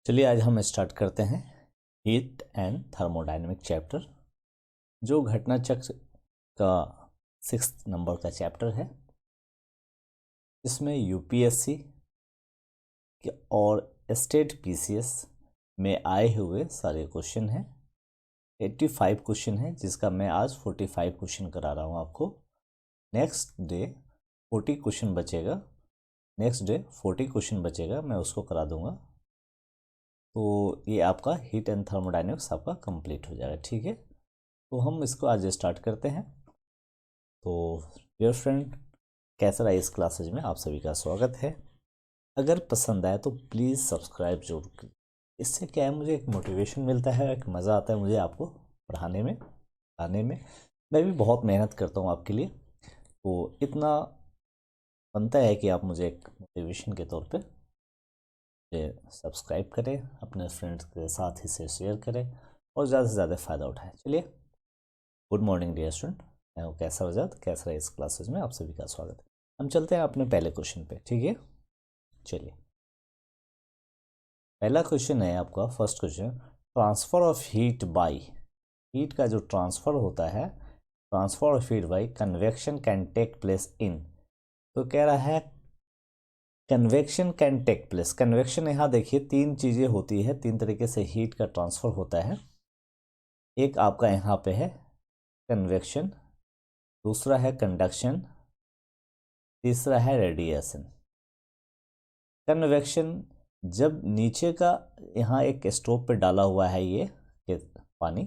चलिए आज हम स्टार्ट करते हैं हीट एंड थर्मोडायनेमिक चैप्टर, जो घटना चक्र का 6th नंबर का चैप्टर है। इसमें यूपीएससी और स्टेट पीसीएस में आए हुए सारे क्वेश्चन हैं। 85 क्वेश्चन है, जिसका मैं आज 45 क्वेश्चन करा रहा हूँ आपको। नेक्स्ट डे 40 क्वेश्चन बचेगा, मैं उसको करा दूंगा। तो ये आपका हीट एंड थर्मोडायनेमिक्स आपका कंप्लीट हो जाएगा। ठीक है, तो हम इसको आज स्टार्ट करते हैं। तो डियर फ्रेंड, कैसा रहा इस क्लासेज में आप सभी का स्वागत है। अगर पसंद आए तो प्लीज़ सब्सक्राइब जरूर करें। इससे क्या है, मुझे एक मोटिवेशन मिलता है, एक मज़ा आता है मुझे आपको पढ़ाने में, आने में। मैं भी बहुत मेहनत करता हूँ आपके लिए, तो इतना बनता है कि आप मुझे एक मोटिवेशन के तौर पे सब्सक्राइब करें, अपने फ्रेंड्स के साथ इसे शेयर करें और ज़्यादा से ज़्यादा फ़ायदा उठाएं। चलिए, गुड मॉर्निंग डियर स्टूडेंट, मैं हूँ कैसा रहा इस क्लासेज में आप सभी का स्वागत है। हम चलते हैं अपने पहले क्वेश्चन पे। ठीक है, चलिए पहला क्वेश्चन है आपका, first question, transfer of heat by, heat का जो ट्रांसफ़र होता है, transfer of heat by convection can take place in. तो कह रहा है convection can take place. Convection, यहाँ देखिए तीन चीज़ें होती है, तीन तरीके से हीट का ट्रांसफ़र होता है। एक आपका यहाँ पे है कन्वेक्शन, दूसरा है कंडक्शन, तीसरा है रेडिएशन। कन्वेक्शन, जब नीचे का यहाँ एक स्टोव पे डाला हुआ है ये पानी,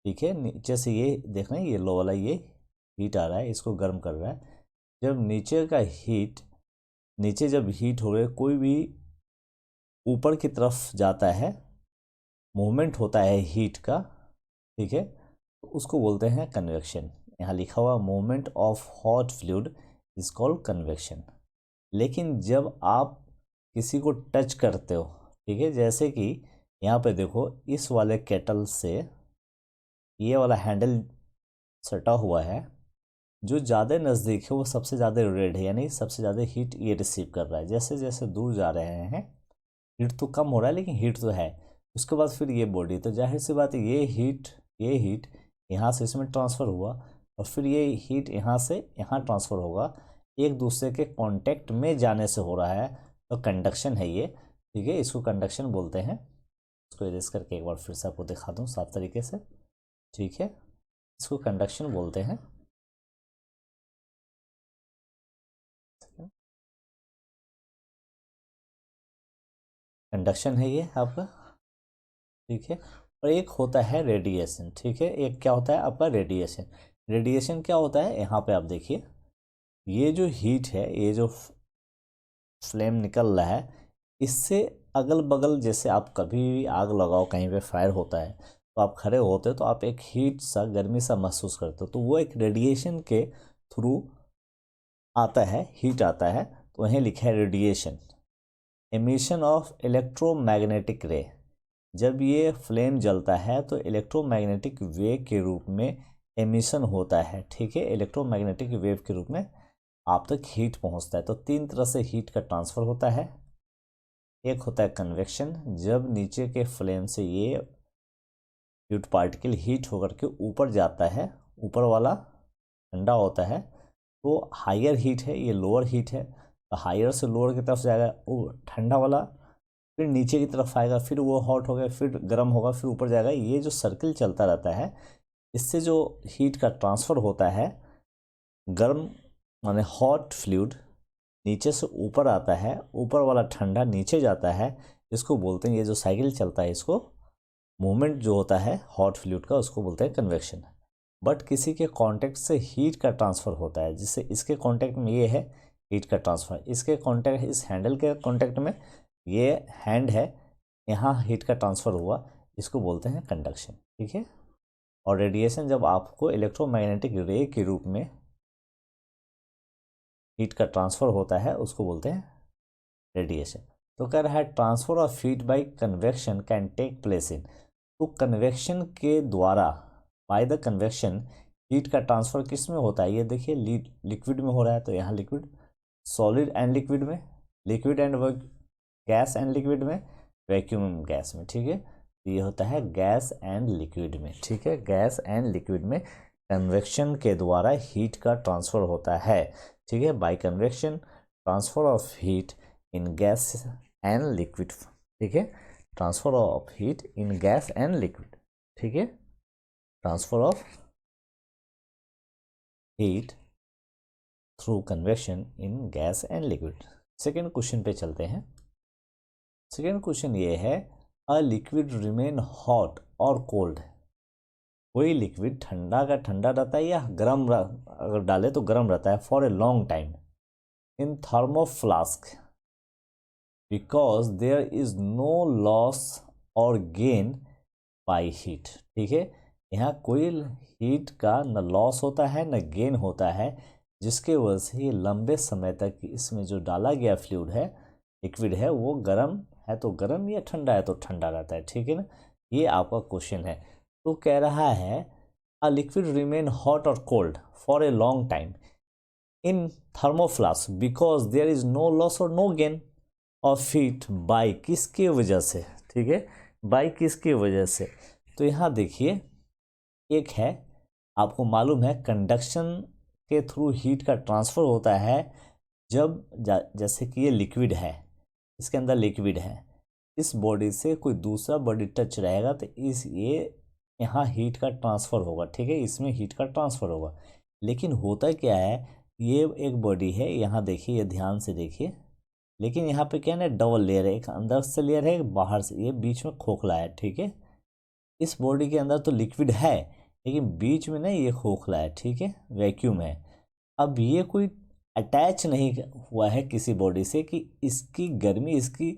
ठीक है, नीचे से ये देख रहे हैं, ये लो वाला ये हीट आ रहा है, इसको गर्म कर रहा है। जब नीचे का हीट, नीचे जब हीट हो रहा है, कोई भी ऊपर की तरफ जाता है, मूवमेंट होता है हीट का, ठीक है, तो उसको बोलते हैं कन्वेक्शन। यहाँ लिखा हुआ movement of hot fluid is called convection. लेकिन जब आप किसी को टच करते हो, ठीक है, जैसे कि यहाँ पे देखो, इस वाले केटल से ये वाला हैंडल सटा हुआ है, जो ज़्यादा नज़दीक है वो सबसे ज़्यादा रेड है, यानी सबसे ज़्यादा हीट ये रिसीव कर रहा है। जैसे जैसे दूर जा रहे हैं, हीट तो कम हो रहा है लेकिन हीट तो है। उसके बाद फिर ये बॉडी, तो जाहिर सी बात है ये हीट यहाँ से इसमें ट्रांसफ़र हुआ, और फिर ये हीट यहाँ से यहाँ ट्रांसफ़र होगा, एक दूसरे के कांटेक्ट में जाने से हो रहा है, तो कंडक्शन है ये। ठीक है, इसको कंडक्शन बोलते हैं। इसको इरेज करके एक बार फिर से आपको दिखा दूँ साफ तरीके से। ठीक है, इसको कंडक्शन बोलते हैं। कंडक्शन है ये आपका, ठीक है। और एक होता है रेडिएशन, ठीक है। एक क्या होता है आपका रेडिएशन। रेडिएशन क्या होता है, यहाँ पे आप देखिए, ये जो हीट है, ये जो फ्लेम निकल रहा है, इससे अगल बगल, जैसे आप कभी भी आग लगाओ, कहीं पे फायर होता है, तो आप खड़े होते हो तो आप एक हीट सा, गर्मी सा महसूस करते हो, तो वो एक रेडिएशन के थ्रू आता है, हीट आता है, तो वहीं लिखा है रेडिएशन। एमिशन ऑफ इलेक्ट्रोमैग्नेटिक रे, जब ये फ्लेम जलता है तो इलेक्ट्रोमैग्नेटिक वेव के रूप में एमिशन होता है, ठीक है। इलेक्ट्रोमैग्नेटिक वेव के रूप में आप तक हीट पहुंचता है। तो तीन तरह से हीट का ट्रांसफ़र होता है। एक होता है कन्वेक्शन, जब नीचे के फ्लेम से ये हीट पार्टिकल हीट होकर के ऊपर जाता है, ऊपर वाला ठंडा होता है, तो हायर हीट है, ये लोअर हीट है, तो हायर से लोअर की तरफ जाएगा वो ठंडा वाला, फिर नीचे की तरफ आएगा, फिर वो हॉट हो गया, फिर गर्म होगा, फिर ऊपर जाएगा। ये जो सर्किल चलता रहता है, इससे जो हीट का ट्रांसफ़र होता है, गर्म माने हॉट फ्लूइड नीचे से ऊपर आता है, ऊपर वाला ठंडा नीचे जाता है, इसको बोलते हैं, ये जो साइकिल चलता है, इसको मूवमेंट जो होता है हॉट फ्लूइड का, उसको बोलते हैं कन्वेक्शन। बट किसी के कांटेक्ट से हीट का ट्रांसफ़र होता है, जिससे इसके कांटेक्ट में ये है हीट का ट्रांसफ़र, इसके कांटेक्ट, इस हैंडल के कांटेक्ट में ये हैंड है, यहाँ हीट का ट्रांसफ़र हुआ, इसको बोलते हैं कंडक्शन, ठीक है। और रेडिएशन, जब आपको इलेक्ट्रोमैग्नेटिक रे के रूप में हीट का ट्रांसफ़र होता है, उसको बोलते हैं रेडिएशन। तो कह रहा है transfer of heat by convection can take place in, तो कन्वेक्शन के द्वारा, बाय द कन्वेक्शन, हीट का ट्रांसफ़र किस में होता है, ये देखिए लिक्विड में हो रहा है, तो यहाँ लिक्विड, सॉलिड एंड लिक्विड में, liquid and gas and liquid में, वैक्यूम गैस में, ठीक है। ये होता है गैस एंड लिक्विड में, ठीक है। गैस एंड लिक्विड में कन्वेक्शन के द्वारा हीट का ट्रांसफ़र होता है, ठीक है। By convection transfer of heat in gas and liquid, ठीक है। Transfer of heat in gas and liquid, ठीक है। Transfer of heat through convection in gas and liquid. Second question पे चलते हैं। सेकेंड क्वेश्चन ये है, अ लिक्विड रिमेन हॉट और कोल्ड। कोई लिक्विड ठंडा का ठंडा रहता है या गर्म, अगर डाले तो गर्म रहता है for a long time in thermoflask because there is no loss और गेन बाई हीट, ठीक है। यहाँ कोई हीट का न लॉस होता है न गेन होता है, जिसके वजह से ये लंबे समय तक इसमें जो डाला गया फ्लूइड है, लिक्विड है, वो गर्म है तो गर्म या ठंडा है तो ठंडा रहता है, ठीक है ना। ये आपका क्वेश्चन है। तो कह रहा है अ लिक्विड रिमेन हॉट और cold for a long time in thermoflask because there is no loss और no gain of heat by, किसकी वजह से, ठीक है, बाई किसकी वजह से। तो यहाँ देखिए, एक है, आपको मालूम है कंडक्शन के थ्रू हीट का ट्रांसफ़र होता है जब जैसे कि ये लिक्विड है, इसके अंदर लिक्विड है, इस बॉडी से कोई दूसरा बॉडी टच रहेगा तो इस ये यहाँ हीट का ट्रांसफ़र होगा, ठीक है, इसमें हीट का ट्रांसफ़र होगा। लेकिन होता क्या है, ये एक बॉडी है, यहाँ देखिए, ये ध्यान से देखिए, लेकिन यहाँ पे क्या है ना, डबल लेयर है, एक अंदर से लेयर है, एक बाहर से, ये बीच में खोखला है, ठीक है। इस बॉडी के अंदर तो लिक्विड है लेकिन बीच में ना ये खोखला है, ठीक है, वैक्यूम है। अब ये कोई अटैच नहीं हुआ है किसी बॉडी से कि इसकी गर्मी, इसकी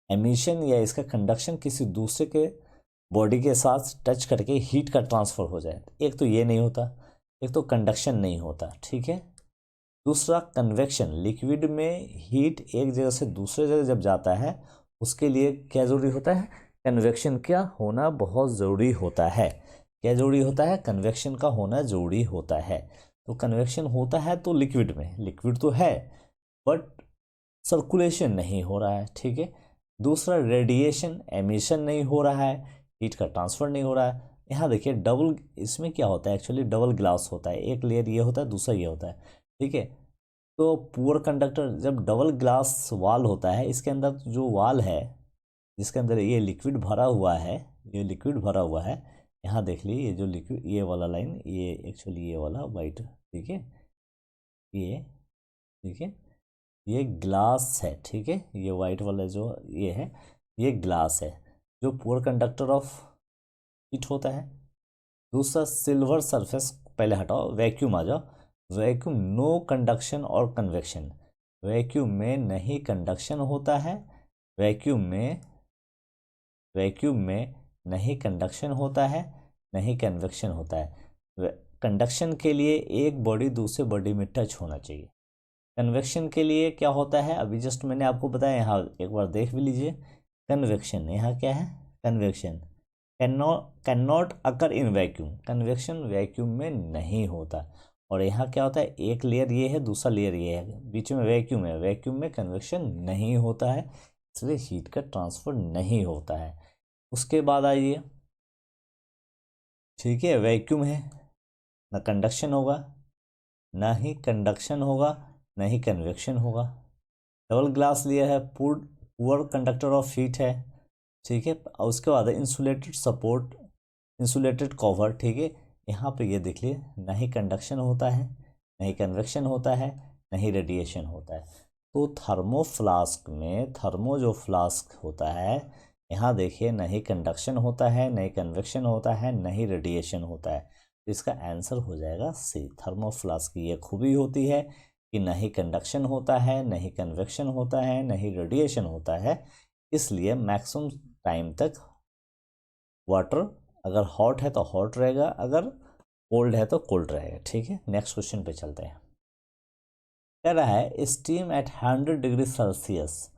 एमिशन या इसका कंडक्शन किसी दूसरे के बॉडी के साथ टच करके हीट का ट्रांसफ़र हो जाए। एक तो ये नहीं होता, एक तो कंडक्शन नहीं होता, ठीक है। दूसरा कन्वेक्शन, लिक्विड में हीट एक जगह से दूसरे जगह जब जाता है उसके लिए क्या ज़रूरी होता है, कन्वेक्शन क्या होना बहुत ज़रूरी होता है। क्या ज़रूरी होता है, कन्वेक्शन का होना ज़रूरी होता है। तो कन्वेक्शन होता है तो लिक्विड में, लिक्विड तो है बट सर्कुलेशन नहीं हो रहा है, ठीक है। दूसरा रेडिएशन, एमिशन नहीं हो रहा है, हीट का ट्रांसफ़र नहीं हो रहा है। यहाँ देखिए डबल, इसमें क्या होता है, एक्चुअली डबल ग्लास होता है, एक लेयर ये होता है, दूसरा ये होता है, ठीक है। तो पुअर कंडक्टर, जब डबल ग्लास वाल होता है, इसके अंदर जो वाल है जिसके अंदर ये लिक्विड भरा हुआ है, ये लिक्विड भरा हुआ है, यहाँ देख लीजिए, ये जो लिक्विड, ये वाला लाइन, ये एक्चुअली ये वाला वाइट, ठीक है, ये, ठीक है, ये ग्लास है, ठीक है, ये वाइट वाला जो ये है, ये ग्लास है जो पुअर कंडक्टर ऑफ हीट होता है। दूसरा सिल्वर सरफेस, पहले हटाओ, वैक्यूम आ जाओ। वैक्यूम नो कंडक्शन और कन्वेक्शन, वैक्यूम में नहीं कंडक्शन होता है, वैक्यूम में नहीं कंडक्शन होता है, नहीं कन्वेक्शन होता है। कंडक्शन के लिए एक बॉडी दूसरे बॉडी में टच होना चाहिए। कन्वेक्शन के लिए क्या होता है, अभी जस्ट मैंने आपको बताया, यहाँ एक बार देख भी लीजिए। कन्वेक्शन, यहाँ क्या है, convection can not occur in vacuum, convection vacuum में नहीं होता। और यहाँ क्या होता है, एक लेयर ये है, दूसरा लेयर ये है, बीच में वैक्यूम है, वैक्यूम में कन्वेक्शन नहीं होता है, इसलिए हीट का ट्रांसफ़र नहीं होता है। उसके बाद आइए, ठीक है, वैक्यूम है, ना कंडक्शन होगा, ना ही कंडक्शन होगा, ना ही कन्वेक्शन होगा। डबल ग्लास लिया है, पुअर कंडक्टर ऑफ हीट है, ठीक है। और उसके बाद इंसुलेटेड सपोर्ट, इंसुलेटेड कवर, ठीक है। यहाँ पे ये देख लिए, ना ही कंडक्शन होता है, ना ही कन्वेक्शन होता है, ना ही रेडिएशन होता है। तो थर्मोफ्लास्क में, थर्मो जो फ्लास्क होता है, यहाँ देखिए, ना ही कंडक्शन होता है, ना ही कन्वेक्शन होता है, ना ही रेडिएशन होता है। तो इसका आंसर हो जाएगा सी। थर्मोफ्लास्क की ये खूबी होती है कि ना ही कंडक्शन होता है, ना ही कन्वेक्शन होता है, ना ही रेडिएशन होता है, इसलिए मैक्सिमम टाइम तक वाटर अगर हॉट है तो हॉट रहेगा, अगर कोल्ड है तो कोल्ड रहेगा, ठीक है। नेक्स्ट क्वेश्चन पे चलते हैं। कह रहा है steam at 100 degree Celsius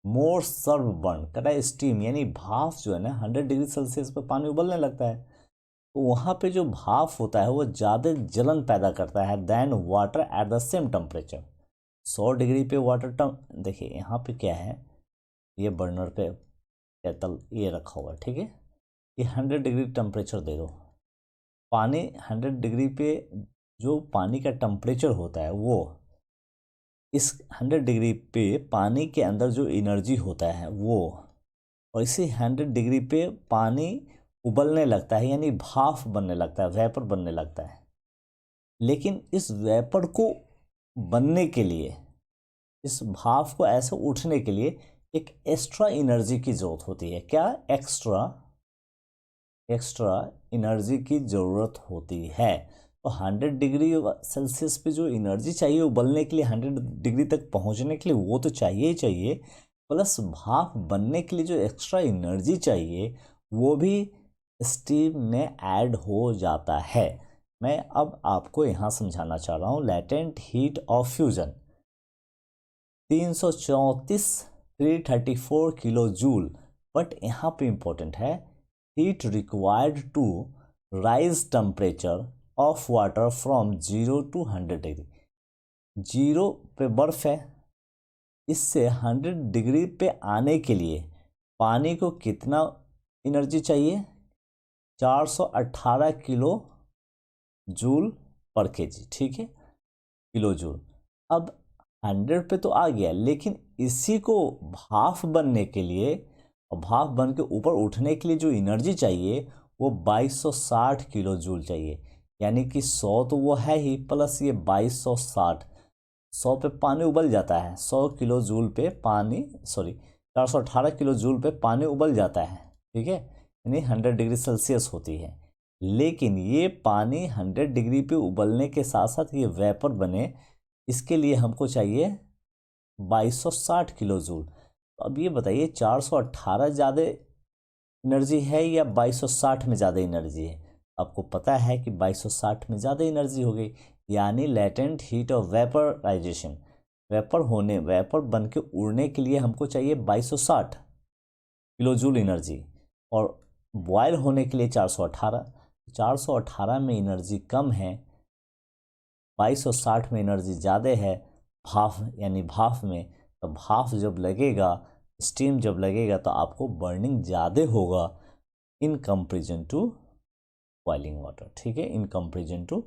more severe burn, कह रहा है स्टीम यानी भाप जो है ना, 100 डिग्री सेल्सियस पर पानी उबलने लगता है, तो वहाँ पे जो भाप होता है वो ज़्यादा जलन पैदा करता है then water at the same temperature. 100 degree पे वाटर देखिए यहाँ पे क्या है, ये बर्नर पे केतल ये रखा हुआ है, ठीक है। ये 100 डिग्री टेम्परेचर दे दो। पानी 100 डिग्री पे जो पानी का टेम्परेचर होता है वो इस 100 डिग्री पे पानी के अंदर जो एनर्जी होता है वो, और इसी 100 डिग्री पे पानी उबलने लगता है, यानी भाप बनने लगता है, वेपर बनने लगता है। लेकिन इस वेपर को बनने के लिए, इस भाप को ऐसे उठने के लिए एक एक्स्ट्रा एनर्जी की ज़रूरत होती है। क्या? एक्स्ट्रा एनर्जी की ज़रूरत होती है। तो 100 डिग्री सेल्सियस पे जो एनर्जी चाहिए उबलने के लिए, 100 डिग्री तक पहुंचने के लिए, वो तो चाहिए ही चाहिए, प्लस भाप बनने के लिए जो एक्स्ट्रा एनर्जी चाहिए वो भी स्टीम में ऐड हो जाता है। मैं अब आपको यहाँ समझाना चाह रहा हूँ latent heat of fusion 334 kilo joule. But यहाँ पे इंपॉर्टेंट है heat required to raise temperature of water from 0 to 100 degree. 0 पे बर्फ है, इससे 100 डिग्री पे आने के लिए पानी को कितना एनर्जी चाहिए? 418 किलो जूल पर केजी, ठीक है, किलो जूल। अब 100 पे तो आ गया, लेकिन इसी को भाप बनने के लिए और भाप बन के ऊपर उठने के लिए जो एनर्जी चाहिए वो 2260 किलो जूल चाहिए। यानी कि 100 तो वो है ही, प्लस ये 2260। 100 पे पानी उबल जाता है, 100 किलो जूल पे पानी, सॉरी 418 किलो जूल पे पानी उबल जाता है, ठीक है, यानी 100 डिग्री सेल्सियस होती है। लेकिन ये पानी 100 डिग्री पे उबलने के साथ साथ ये वेपर बने, इसके लिए हमको चाहिए 2260 किलो जूल। तो अब ये बताइए 418 ज़्यादा एनर्जी है या 2260 में ज़्यादा एनर्जी है? आपको पता है कि 2260 में ज़्यादा एनर्जी हो गई, यानी latent heat of vaporisation, vapour बन के उड़ने के लिए हमको चाहिए 2260 किलो जूल एनर्जी, और बॉयल होने के लिए 418 में एनर्जी कम है, 2260 में एनर्जी ज़्यादा है भाप, यानी भाप में। तो भाप जब लगेगा, स्टीम जब लगेगा तो आपको बर्निंग ज़्यादा होगा in comparison to boiling water, ठीक है, in comparison to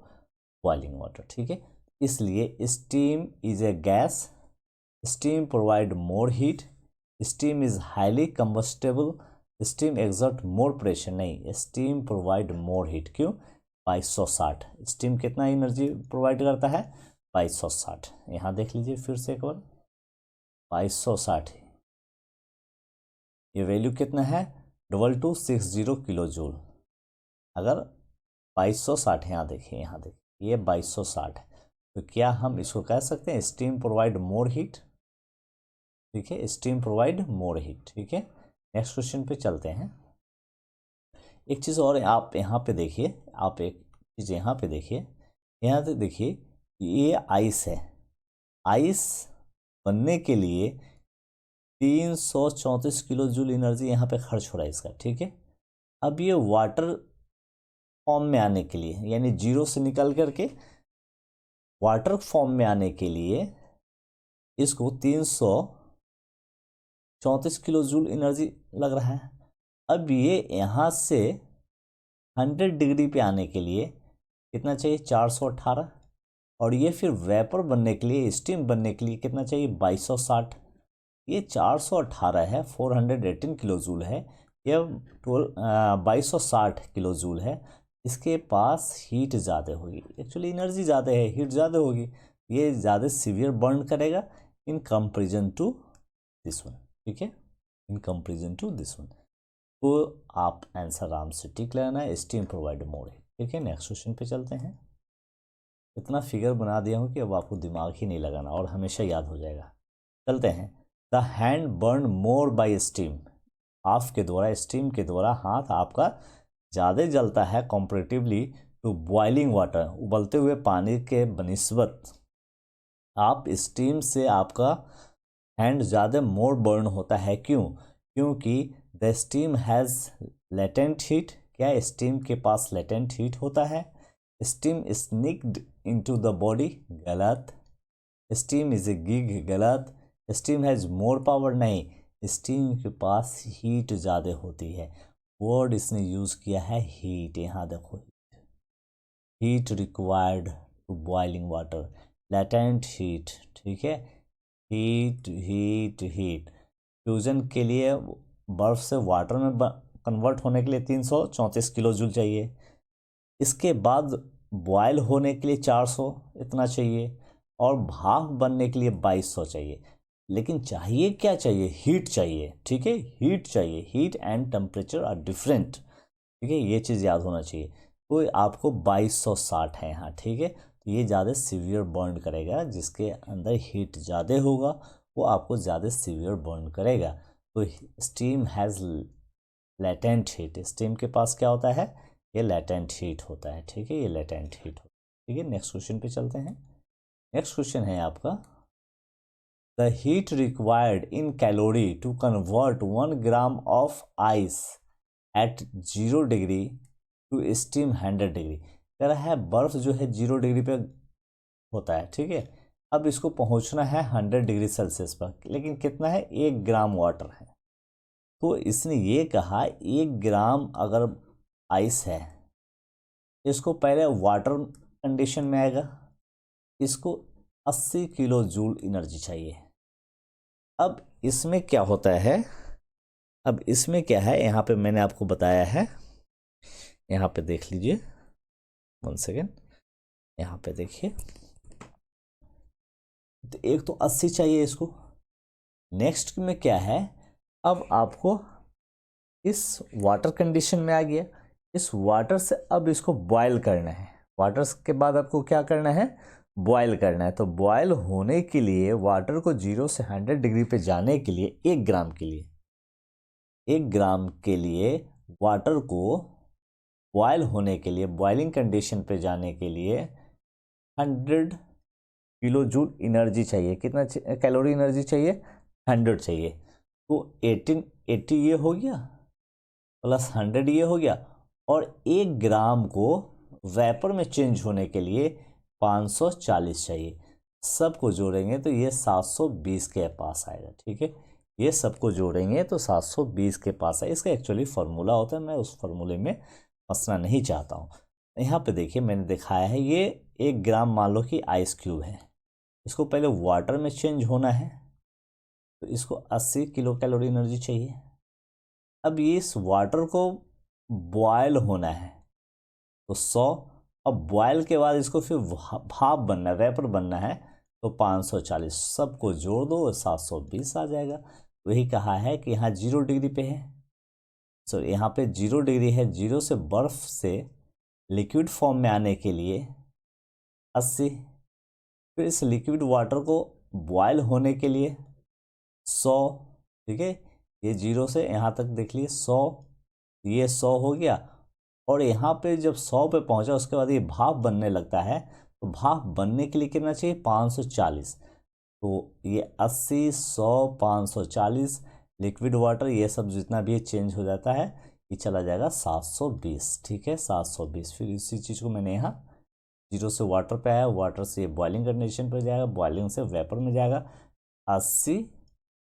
boiling water, ठीक है। इसलिए steam is a gas, steam provide more heat, steam is highly combustible, steam exert more pressure. नहीं, स्टीम प्रोवाइड मोर हीट। क्यों? 2260। Steam कितना energy provide करता है? 2260। यहाँ देख लीजिए फिर से एक बार, 2260, ये वैल्यू कितना है? 2260 किलो जूल। अगर 2260, यहाँ देखिए, ये 2260 है, तो क्या हम इसको कह सकते हैं स्टीम प्रोवाइड मोर हीट? ठीक है, स्टीम प्रोवाइड मोर हीट, ठीक है। नेक्स्ट क्वेश्चन पे चलते हैं। एक चीज़ और आप यहाँ पे देखिए, आप एक चीज़ यहाँ पे देखिए, यहाँ पे देखिए, ये आइस है, आइस बनने के लिए 334 किलो जूल एनर्जी यहाँ पे खर्च हो रहा है इसका, ठीक है। अब ये वाटर फॉर्म में आने के लिए, यानी 0 से निकल करके वाटर फॉर्म में आने के लिए इसको 334 किलो जूल एनर्जी लग रहा है। अब ये यहाँ से 100 डिग्री पे आने के लिए कितना चाहिए? 418, और ये फिर वेपर बनने के लिए, स्टीम बनने के लिए कितना चाहिए? 2260। ये 418 है, 418 किलो जूल है, यह 2260 किलो जूल है। इसके पास हीट ज़्यादा होगी, एक्चुअली एनर्जी ज़्यादा है, हीट ज़्यादा होगी, ये ज़्यादा सीवियर बर्न करेगा in comparison to this one, ठीक है, in comparison to this one. तो आप आंसर आराम से टिक लगाना है, स्टीम प्रोवाइड मोर है, ठीक है। नेक्स्ट क्वेश्चन पे चलते हैं। इतना फिगर बना दिया हूँ कि अब आपको दिमाग ही नहीं लगाना और हमेशा याद हो जाएगा। चलते हैं। The hand burn more by steam, भाप के द्वारा, स्टीम के द्वारा हाथ आपका ज़्यादा जलता है कंपेरेटिवली टू बॉइलिंग वाटर, उबलते हुए पानी के बनिस्बत आप स्टीम से आपका हैंड ज़्यादा मोर बर्न होता है। क्यों? क्योंकि the steam has latent heat. क्या स्टीम के पास लेटेंट हीट होता है? स्टीम स्निक्ड इनटू द बॉडी, गलत। स्टीम इज ए गिग, गलत। स्टीम हैज़ मोर पावर, नहीं, स्टीम के पास हीट ज़्यादा होती है। वर्ड इसने यूज़ किया है हीट। यहाँ देखो, heat required to boiling water, latent heat, ठीक है। हीट हीट हीट फ्यूज़न के लिए बर्फ़ से वाटर में कन्वर्ट होने के लिए 334 किलो जूल चाहिए। इसके बाद बॉयल होने के लिए 400 इतना चाहिए, और भाप बनने के लिए 2200 चाहिए। लेकिन चाहिए क्या? चाहिए हीट चाहिए, ठीक है। हीट चाहिए, heat and temperature are different, ठीक है। ये चीज़ याद होना चाहिए। तो आपको 2260 है यहाँ, ठीक है। तो ये ज़्यादा सीवियर बर्न करेगा, जिसके अंदर हीट ज़्यादा होगा वो आपको ज़्यादा सीवियर बर्न करेगा। तो steam has latent heat, steam के पास क्या होता है? ये लेटेंट हीट होता है, ठीक है। ये लेटेंट हीट होता है, ठीक है। नेक्स्ट क्वेश्चन पे चलते हैं। नेक्स्ट क्वेश्चन है आपका, the heat required in calorie to convert 1 gram of ice at 0 degree to steam 100 degree. कह रहा है बर्फ जो है 0 डिग्री पे होता है, ठीक है। अब इसको पहुंचना है 100 डिग्री सेल्सियस पर, लेकिन कितना है? 1 ग्राम वाटर है। तो इसने ये कहा 1 ग्राम अगर आइस है, इसको पहले वाटर कंडीशन में आएगा, इसको 80 किलो जूल एनर्जी चाहिए। अब इसमें क्या होता है? अब इसमें क्या है, यहाँ पे मैंने आपको बताया है, यहाँ पे देख लीजिए, 1 सेकेंड, यहाँ पे देखिए। तो एक तो 80 चाहिए इसको। नेक्स्ट में क्या है, अब आपको इस वाटर कंडीशन में आ गया, इस वाटर से अब इसको बॉयल करना है। वाटर के बाद आपको क्या करना है? बॉयल करना है। तो बॉयल होने के लिए वाटर को 0 से 100 डिग्री पे जाने के लिए 1 ग्राम के लिए, 1 ग्राम के लिए वाटर को बॉयल होने के लिए, बॉइलिंग कंडीशन पे जाने के लिए 100 किलो जूल एनर्जी चाहिए। कितना कैलोरी एनर्जी चाहिए? 100 चाहिए। तो 80 ये हो गया, प्लस 100 ये हो गया, और 1 ग्राम को वेपर में चेंज होने के लिए 540 चाहिए। सबको जोड़ेंगे तो ये 720 के पास आएगा, ठीक है। ये सबको जोड़ेंगे तो 720 के पास है। इसका एक्चुअली फार्मूला होता है, मैं उस फार्मूले में फंसना नहीं चाहता हूँ। यहाँ पे देखिए मैंने दिखाया है, ये 1 ग्राम मान लो कि आइस क्यूब है, इसको पहले वाटर में चेंज होना है, तो इसको 80 किलो कैलोरी एनर्जी चाहिए। अब ये इस वाटर को बॉयल होना है तो 100, अब बॉयल के बाद इसको फिर भाप बनना है, वेपर बनना है, तो 540, सबको जोड़ दो 720 आ जाएगा। वही कहा है कि यहाँ 0 डिग्री पे है, सो यहाँ पे 0 डिग्री है। 0 से बर्फ से लिक्विड फॉर्म में आने के लिए 80, फिर इस लिक्विड वाटर को बॉयल होने के लिए 100, ठीक है। ये 0 से यहाँ तक देख लिए 100, ये 100 हो गया, और यहाँ पे जब 100 पे पहुँचा उसके बाद ये भाप बनने लगता है, तो भाप बनने के लिए कितना चाहिए? 540। तो ये 80, 100, 540, लिक्विड वाटर ये सब जितना भी चेंज हो जाता है, ये चला जाएगा 720, ठीक है। 720, फिर इसी चीज़ को मैंने यहाँ 0 से वाटर पे आया, वाटर से ये बॉइलिंग कंडीशन पर जाएगा, बॉइलिंग से वेपर में जाएगा, 80,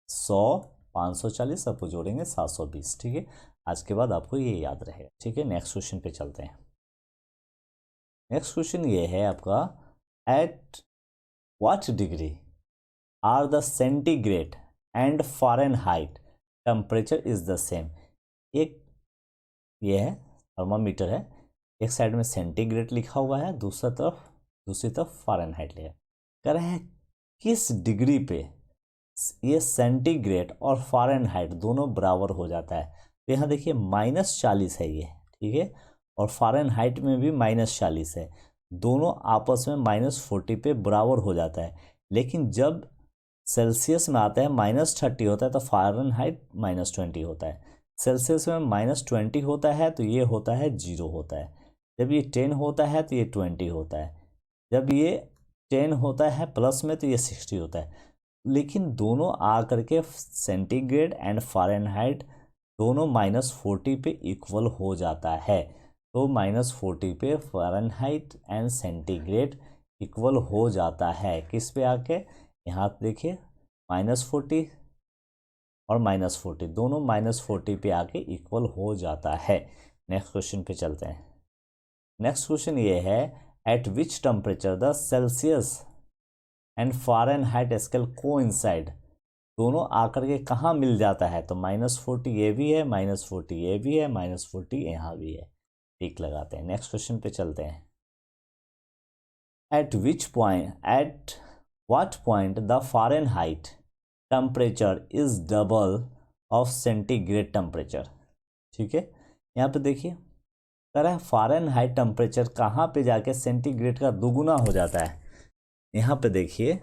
100, 540 सबको जोड़ेंगे 720, ठीक है। आज के बाद आपको ये याद रहेगा, ठीक है। नेक्स्ट क्वेश्चन पे चलते हैं। नेक्स्ट क्वेश्चन ये है आपका, at what degree are the centigrade and Fahrenheit temperature is the same. एक ये है थर्मामीटर है, एक साइड में सेंटीग्रेड लिखा हुआ है, दूसरी तरफ फ़ारेनहाइट लिखा है। कह रहे हैं किस डिग्री पे ये सेंटीग्रेड और फ़ारेनहाइट दोनों बराबर हो जाता है। तो यहाँ देखिए -40 है ये, ठीक है, और फ़ारेनहाइट में भी -40 है, दोनों आपस में -40 पे बराबर हो जाता है। लेकिन जब सेल्सियस में आता है -30 होता है, तो फ़ारेनहाइट -20 होता है। सेल्सियस में -20 होता है तो ये होता है 0 होता है। जब ये 10 होता है तो ये 20 होता है। जब ये 10 होता है प्लस में तो ये 60 होता है। लेकिन दोनों आ करके सेंटीग्रेड एंड फ़ारेनहाइट दोनों -40 पे इक्वल हो जाता है। तो -40 पे फ़ारेनहाइट एंड सेंटीग्रेड इक्वल हो जाता है। किस पे आके? यहाँ देखिए -40 और -40, दोनों -40 पे आके इक्वल हो जाता है। नेक्स्ट क्वेश्चन पे चलते हैं। नेक्स्ट क्वेश्चन ये है, eight which temperature the Celsius and Fahrenheit scale coincide, दोनों आकर के कहाँ मिल जाता है? तो -40 ये भी है, -40 ये भी है, -40 यहाँ भी है। टिक लगाते हैं। नेक्स्ट क्वेश्चन पे चलते हैं। At what point the Fahrenheit temperature is double of centigrade temperature? ठीक है, यहाँ पे देखिए कह रहा है फ़ारेनहाइट टेम्परेचर कहाँ पे जाके सेंटीग्रेड का दुगुना हो जाता है। यहाँ पे देखिए,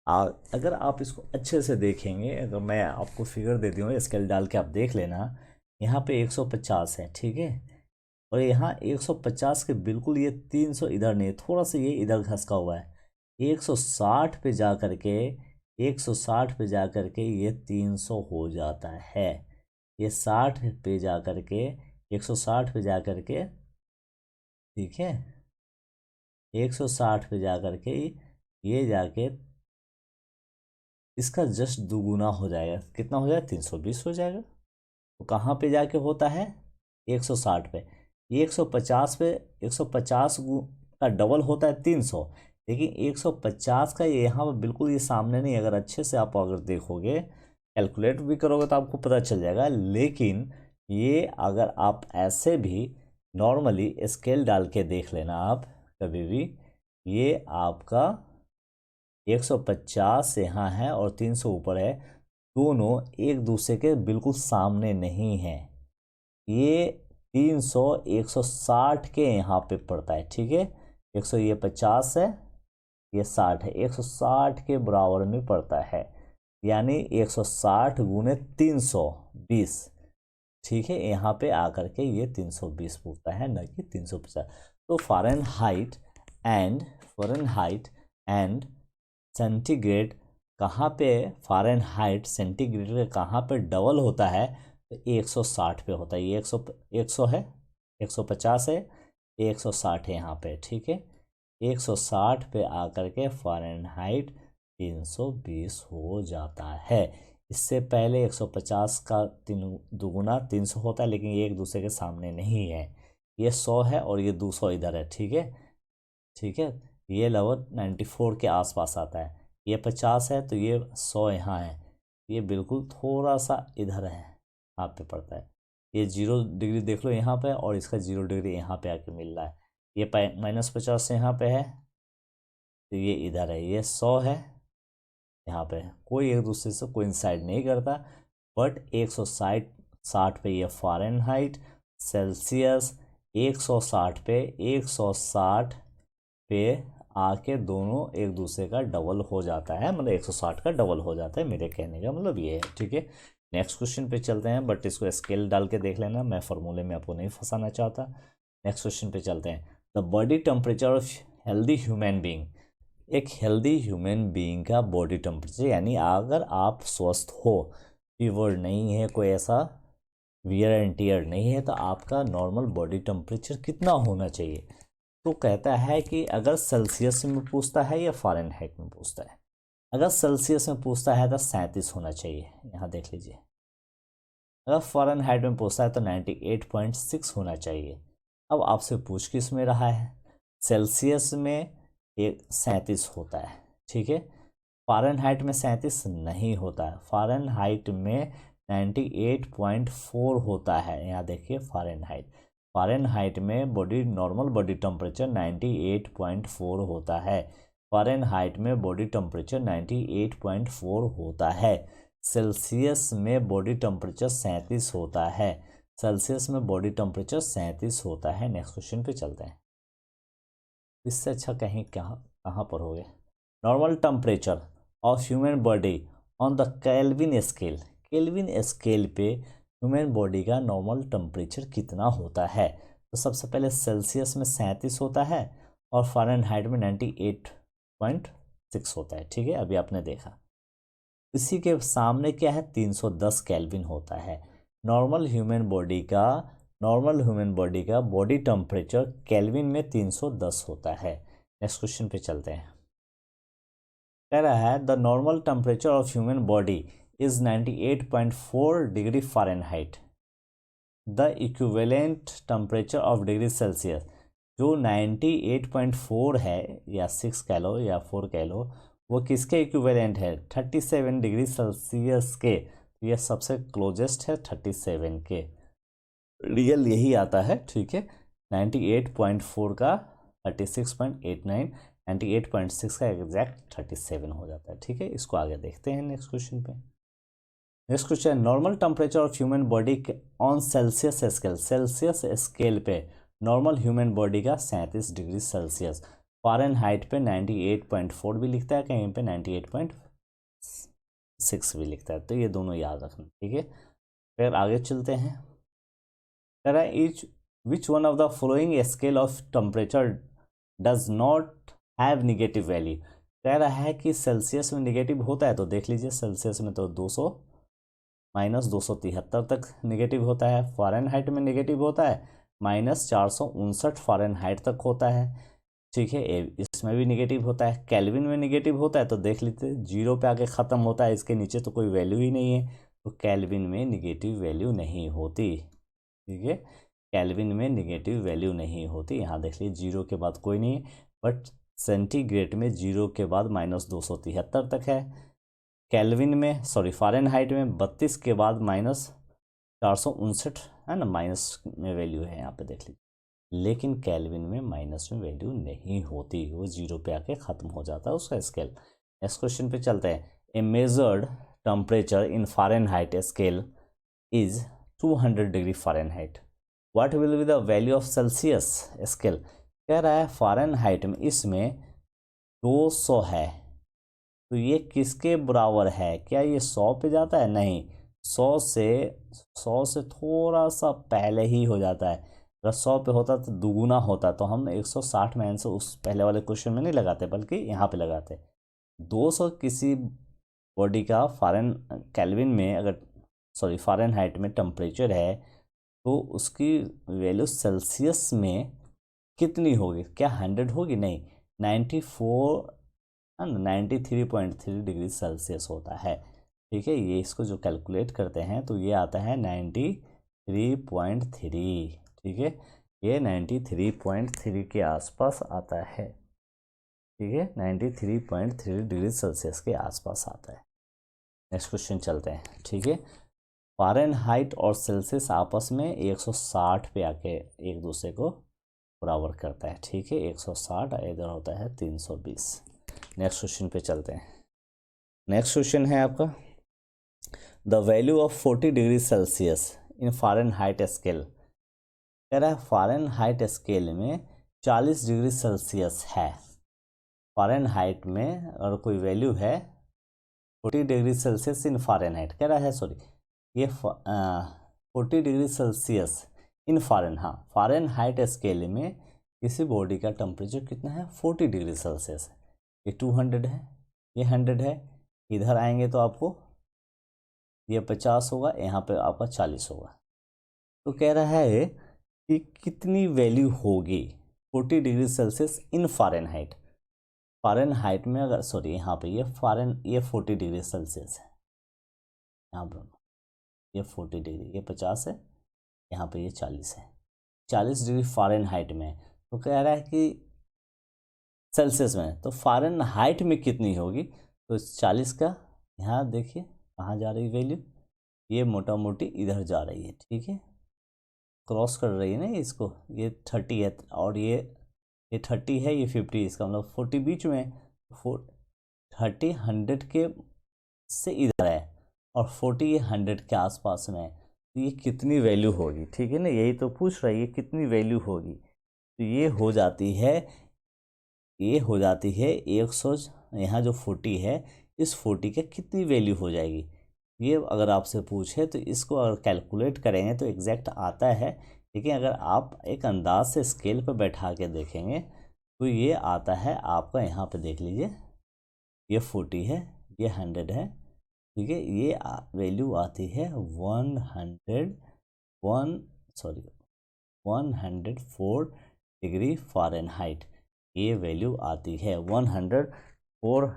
अगर आप इसको अच्छे से देखेंगे, अगर मैं आपको फिगर दे दूँ स्केल डाल के आप देख लेना, यहाँ पे 150 है, ठीक है, और यहाँ 150 के बिल्कुल ये 300 इधर नहीं, थोड़ा सा ये इधर घसका हुआ है। 160 पे जा करके 160 पे जा करके ये 300 हो जाता है। ये 60 पे जा करके 160 पे जा करके, ठीक है, 160 पे जा करके ये जाके इसका जस्ट दुगुना हो जाएगा। कितना हो जाएगा? 320 हो जाएगा। तो कहाँ पे जाके होता है? 160 पे। ये 150 पे 150 का डबल होता है 300, लेकिन 150 का ये यहाँ पर बिल्कुल ये सामने नहीं। अगर अच्छे से आप अगर देखोगे, कैलकुलेट भी करोगे तो आपको पता चल जाएगा। लेकिन ये अगर आप ऐसे भी नॉर्मली स्केल डाल के देख लेना आप कभी भी, ये आपका 150 यहाँ है और 300 ऊपर है, दोनों एक दूसरे के बिल्कुल सामने नहीं है। ये 300 160 के यहाँ पे पड़ता है, ठीक है, 100 ये 50 है, ये 60 है, 160 के बराबर में पड़ता है। यानी 160 गुने 320, ठीक है, यहाँ पे आकर के ये 320 पूछता है, न कि 350। तो फ़ारेनहाइट एंड सेंटीग्रेड कहाँ पे, फ़ारेनहाइट सेंटीग्रेड के कहाँ पे डबल होता है? तो 160 पे होता है। ये 100 है, 150 है, 160 है यहाँ पे, ठीक है, 160 पे आकर के फ़ारेनहाइट 320 हो जाता है। इससे पहले 150 का दुगुना 300 होता है, लेकिन ये एक दूसरे के सामने नहीं है। ये 100 है और ये 200 इधर है, ठीक है, ठीक है, ये लगभग 94 के आसपास आता है। ये 50 है तो ये 100 यहाँ है, ये बिल्कुल थोड़ा सा इधर है, यहाँ पे पड़ता है। ये 0 डिग्री देख लो यहाँ पे, और इसका 0 डिग्री यहाँ पे आके मिल रहा है। ये -50 यहाँ पे है, तो ये इधर है, ये 100 है यहाँ पे। कोई एक दूसरे से कोइंसाइड नहीं करता, बट 160 पे ये फ़ारेनहाइट, सेल्सियस 160 पे आके दोनों एक दूसरे का डबल हो जाता है, मतलब 160 का डबल हो जाता है। मेरे कहने का मतलब ये है, ठीक है। नेक्स्ट क्वेश्चन पे चलते हैं, बट इसको स्केल डाल के देख लेना, मैं फार्मूले में आपको नहीं फंसाना चाहता। नेक्स्ट क्वेश्चन पे चलते हैं। The body temperature of healthy human being, एक हेल्दी ह्यूमन बीइंग का बॉडी टेम्परेचर, यानी अगर आप स्वस्थ हो, फीवर नहीं है, कोई ऐसा वियर एंड टियर नहीं है, तो आपका नॉर्मल बॉडी टेम्परेचर कितना होना चाहिए? तो कहता है कि अगर सेल्सियस में पूछता है या फ़ारेनहाइट में पूछता है। अगर सेल्सियस में पूछता है तो 37 होना चाहिए, यहाँ देख लीजिए। अगर फ़ारेनहाइट में पूछता है तो 98.6 होना चाहिए। अब आपसे पूछ किस में रहा है? सेल्सियस में 37 होता है, ठीक है, फ़ारेनहाइट में 37 नहीं होता है, फ़ारेनहाइट में 98.4 होता है। यहाँ देखिए फ़ारेनहाइट में नॉर्मल बॉडी टेम्परेचर 98.4 होता है। फ़ारेनहाइट में बॉडी टेम्परेचर 98.4 होता है। सेल्सियस में बॉडी टेम्परेचर 37 होता है। सेल्सियस में बॉडी टेम्परेचर 37 होता है। नेक्स्ट क्वेश्चन पे चलते हैं। इससे अच्छा कहीं कहाँ पर हो गया? Normal temperature of human body on the kelvin scale, kelvin scale पे ह्यूमन बॉडी का नॉर्मल टेम्परेचर कितना होता है? तो सबसे पहले सेल्सियस में 37 होता है और फ़ारेनहाइट में 98.6 होता है, ठीक है, अभी आपने देखा। इसी के सामने क्या है? 310 केल्विन होता है। नॉर्मल ह्यूमन बॉडी का बॉडी टेम्परेचर केल्विन में 310 होता है। नेक्स्ट क्वेश्चन पे चलते हैं। कह रहा है the normal temperature of human body is 98.4 degree Fahrenheit. The equivalent temperature of degree Celsius, जो 98.4 है या 6 कह लो या 4 कह लो, वो किसके इक्विवेलेंट है? 37 डिग्री सेल्सियस के। ये सबसे क्लोजेस्ट है 37 के, रियल यही आता है, ठीक है। 98.4 का 36.89, 98.6 का एग्जैक्ट 37 हो जाता है, ठीक है। इसको आगे देखते हैं नेक्स्ट क्वेश्चन पे। Next question, normal temperature of human body on Celsius scale, Celsius scale पे नॉर्मल ह्यूमन बॉडी का 37 डिग्री सेल्सियस, फ़ारेनहाइट पे 98.4 भी लिखता है, कहीं पे 98.6 भी लिखता है, तो ये दोनों याद रखना, ठीक है। फिर आगे चलते हैं। कह रहा है each which one of the following scale of temperature does not have negative value. कह रहा है कि सेल्सियस में निगेटिव होता है, तो देख लीजिए सेल्सियस में तो 200 -273 तक निगेटिव होता है, फ़ारेनहाइट में निगेटिव होता है -459 फ़ारेनहाइट तक होता है, ठीक है। इसमें भी निगेटिव होता है, केल्विन में निगेटिव होता है, तो देख लेते जीरो पे आके ख़त्म होता है, इसके नीचे तो कोई वैल्यू ही नहीं है, तो केल्विन में निगेटिव वैल्यू नहीं होती, ठीक है। केल्विन में निगेटिव वैल्यू नहीं होती, यहाँ देख लीजिए जीरो के बाद कोई नहीं है, बट सेंटीग्रेड में जीरो के बाद -273 तक है, केल्विन में सॉरी फ़ारेनहाइट में 32 के बाद -459 है ना, माइनस में वैल्यू है यहाँ पे देख लीजिए, लेकिन केल्विन में माइनस में वैल्यू नहीं होती, वो जीरो पे आके ख़त्म हो जाता है उसका स्केल। नेक्स्ट क्वेश्चन पे चलते हैं। A measured temperature in Fahrenheit scale is 200 degree Fahrenheit, what will be the value of Celsius scale. कह रहा है फ़ारेनहाइट में इसमें 200 है, तो ये किसके बराबर है? क्या ये 100 पे जाता है? नहीं, 100 से थोड़ा सा पहले ही हो जाता है। अगर 100 पे होता तो दुगुना होता, तो हम 160 में आंसर उस पहले वाले क्वेश्चन में नहीं लगाते, बल्कि यहाँ पे लगाते। 200 किसी बॉडी का केल्विन में अगर सॉरी फ़ारेनहाइट में टेम्परेचर है, तो उसकी वैल्यू सेल्सियस में कितनी होगी? क्या 100 होगी? नहीं, 93.3 डिग्री सेल्सियस होता है, ठीक है। ये इसको जो कैलकुलेट करते हैं तो ये आता है 93.3, ठीक है। ये 93.3 के आसपास आता है, ठीक है, 93.3 डिग्री सेल्सियस के आसपास आता है। नेक्स्ट क्वेश्चन चलते हैं, ठीक है। फ़ारेनहाइट और सेल्सियस आपस में 160 पे आके एक दूसरे को बराबर करता है, ठीक है। 160 इधर होता है 320। नेक्स्ट क्वेश्चन पे चलते हैं। नेक्स्ट क्वेश्चन है आपका, the value of 40 degree Celsius in Fahrenheit scale. कह रहा है फ़ारेनहाइट स्केल में 40 डिग्री सेल्सियस है, फ़ारेनहाइट में अगर कोई वैल्यू है 40 डिग्री सेल्सियस इन फ़ारेनहाइट, कह रहा है सॉरी ये 40 degree Celsius in Fahrenheit scale में किसी बॉडी का टेम्परेचर कितना है? 40 डिग्री सेल्सियस है। ये 200 है, ये 100 है, इधर आएंगे तो आपको ये 50 होगा, यहाँ पे आपका 40 होगा। तो कह रहा है कि कितनी वैल्यू होगी 40 degree Celsius in Fahrenheit. Fahrenheit में अगर सॉरी यहाँ पे ये 40 डिग्री सेल्सियस है, यहाँ पर ये 40 डिग्री, ये 50 है, यहाँ पे ये 40 है, 40 डिग्री फ़ारेनहाइट में। तो कह रहा है कि सेल्सियस में, तो फ़ारेनहाइट में कितनी होगी? तो 40 का यहाँ देखिए कहाँ जा रही वैल्यू, ये मोटा मोटी इधर जा रही है, ठीक है, क्रॉस कर रही है ना इसको, ये 30 है और ये 30 है, ये 50, इसका मतलब 40 बीच में, 30 100 के से इधर है और 40 100 के आसपास में है, तो ये कितनी वैल्यू होगी, ठीक है ना, यही तो पूछ रही है कितनी वैल्यू होगी। तो ये हो जाती है 100, यहाँ जो 40 है इस 40 का कितनी वैल्यू हो जाएगी, ये अगर आपसे पूछे तो इसको अगर कैलकुलेट करेंगे तो एग्जैक्ट आता है, लेकिन अगर आप एक अंदाज से स्केल पर बैठा के देखेंगे तो ये आता है आपका, यहाँ पे देख लीजिए ये 40 है, ये 100 है, ठीक है, ये वैल्यू आती है 104 डिग्री फ़ारेनहाइट, ये वैल्यू आती है 104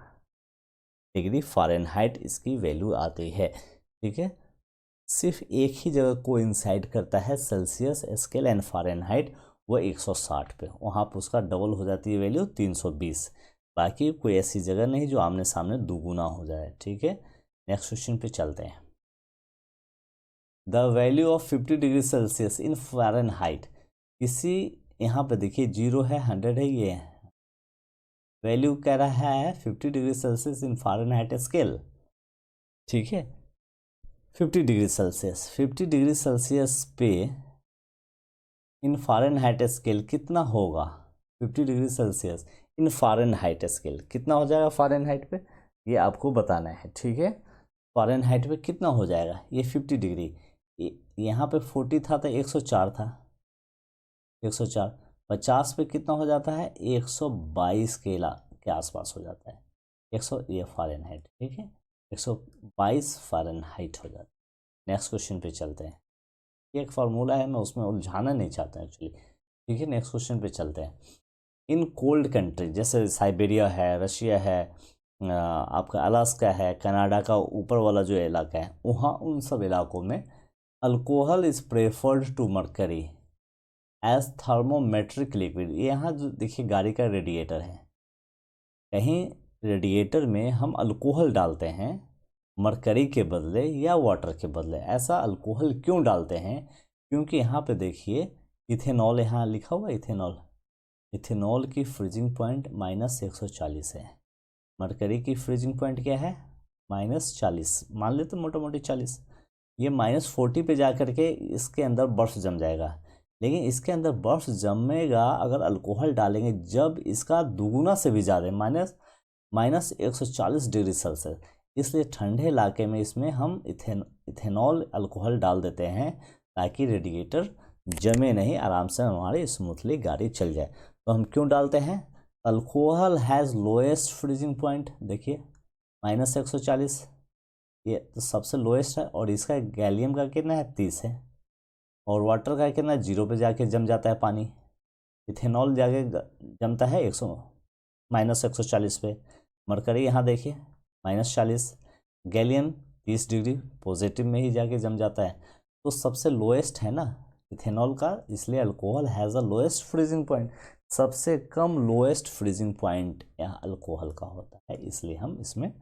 डिग्री फ़ारेनहाइट इसकी वैल्यू आती है। ठीक है, सिर्फ एक ही जगह कोइंसाइड करता है सेल्सियस स्केल एंड फ़ारेनहाइट, वो 160 पे, वहाँ पर उसका डबल हो जाती है वैल्यू 320। बाकी कोई ऐसी जगह नहीं जो आमने सामने दुगुना हो जाए। ठीक है, नेक्स्ट क्वेश्चन पे चलते हैं। The value of 50 degree Celsius in Fahrenheit, किसी यहाँ पे देखिए 0 है, 100 है, ये वैल्यू कह रहा है 50 degree Celsius in Fahrenheit scale. ठीक है, 50 डिग्री सेल्सियस, 50 डिग्री सेल्सियस पे इन फ़ारेनहाइट स्केल कितना होगा? 50 degree Celsius in Fahrenheit scale कितना हो जाएगा फ़ारेनहाइट पे, ये आपको बताना है। ठीक है, फ़ारेनहाइट पे कितना हो जाएगा? ये 50 डिग्री, यहाँ पे 40 था तो 104 था, 104, 50 पे कितना हो जाता है? 122 के आसपास हो जाता है। 100 ये फ़ारेनहाइट। ठीक है, 122 फ़ारेनहाइट हो जाता है। नेक्स्ट क्वेश्चन पे चलते हैं। ये एक फार्मूला है, मैं उसमें उलझाना नहीं चाहता एक्चुअली। ठीक है, नेक्स्ट क्वेश्चन पे चलते हैं। इन कोल्ड कंट्री जैसे साइबेरिया है, रशिया है, आपका अलास्का है, कनाडा का ऊपर वाला जो इलाका है, वहाँ उन सब इलाकों में alcohol is preferred to mercury as thermometric liquid. यहाँ जो देखिए गाड़ी का रेडिएटर है, कहीं रेडिएटर में हम अल्कोहल डालते हैं मरकरी के बदले या वाटर के बदले। ऐसा अल्कोहल क्यों डालते हैं? क्योंकि यहाँ पे देखिए इथेनॉल, यहाँ लिखा हुआ इथेनॉल, इथेनॉल की फ्रीजिंग पॉइंट -140 है। मरकरी की फ्रीजिंग पॉइंट क्या है? -40, मान लेते मोटा मोटी 40। ये -40 पे जा करके इसके अंदर बर्फ़ जम जाएगा, लेकिन इसके अंदर बर्फ़ जमेगा अगर अल्कोहल डालेंगे जब इसका दुगुना से भी ज़्यादा, -140 डिग्री सेल्सियस। इसलिए ठंडे इलाके में इसमें हम इथेनॉल अल्कोहल डाल देते हैं ताकि रेडिएटर जमे नहीं, आराम से हमारी स्मूथली गाड़ी चल जाए। तो हम क्यों डालते हैं? Alcohol has lowest freezing point, देखिए -140, ये तो सबसे लोएस्ट है, और इसका गैलियम का कितना है? 30 है, और वाटर का कितना? 0 पे जाके जम जाता है पानी। इथेनॉल जाके जमता है -140 पे। मरकरी यहाँ देखिए -40, गैलियम 30 डिग्री पॉजिटिव में ही जाके जम जाता है। तो सबसे लोएस्ट है ना इथेनॉल का, इसलिए alcohol has a lowest freezing point. सबसे कम लोएस्ट फ्रीजिंग पॉइंट यहाँ अल्कोहल का होता है, इसलिए हम इसमें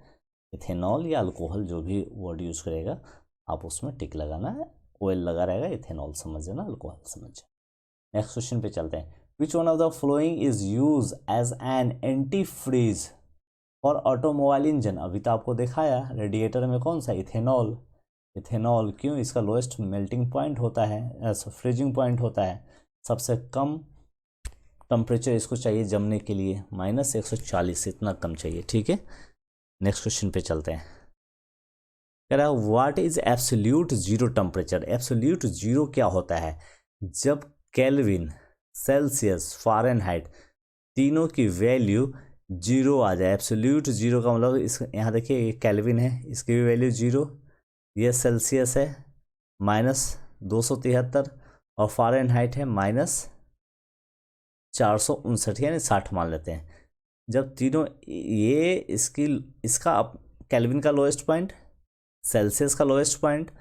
इथेनॉल या अल्कोहल जो भी वर्ड यूज़ करेगा आप उसमें टिक लगाना है। ऑयल लगा रहेगा, इथेनॉल समझ जाना, अल्कोहल समझ जाना। नेक्स्ट क्वेश्चन पे चलते हैं। Which one of the following is use as an antifreeze for automobile engine? अभी तो आपको दिखाया रेडिएटर में कौन सा? इथेनॉल। इथेनॉल क्यों? इसका लोएस्ट मेल्टिंग पॉइंट होता है, फ्रीजिंग पॉइंट होता है, सबसे कम टेम्परेचर इसको चाहिए जमने के लिए, -140, इतना कम चाहिए। ठीक है, नेक्स्ट क्वेश्चन पे चलते हैं। कह रहा है what is absolute zero temperature? Absolute zero क्या होता है? जब केल्विन, सेल्सियस, फ़ारेनहाइट तीनों की वैल्यू 0 आ जाए। एब्सोल्यूट जीरो का मतलब इस, यहाँ देखिए ये केल्विन है, इसकी भी वैल्यू 0, ये सेल्सियस है -273, और फ़ारेनहाइट है -459, यानी 60 मान लेते हैं। जब तीनों ये इसका केल्विन का लोएस्ट पॉइंट, सेल्सियस का लोएस्ट पॉइंट,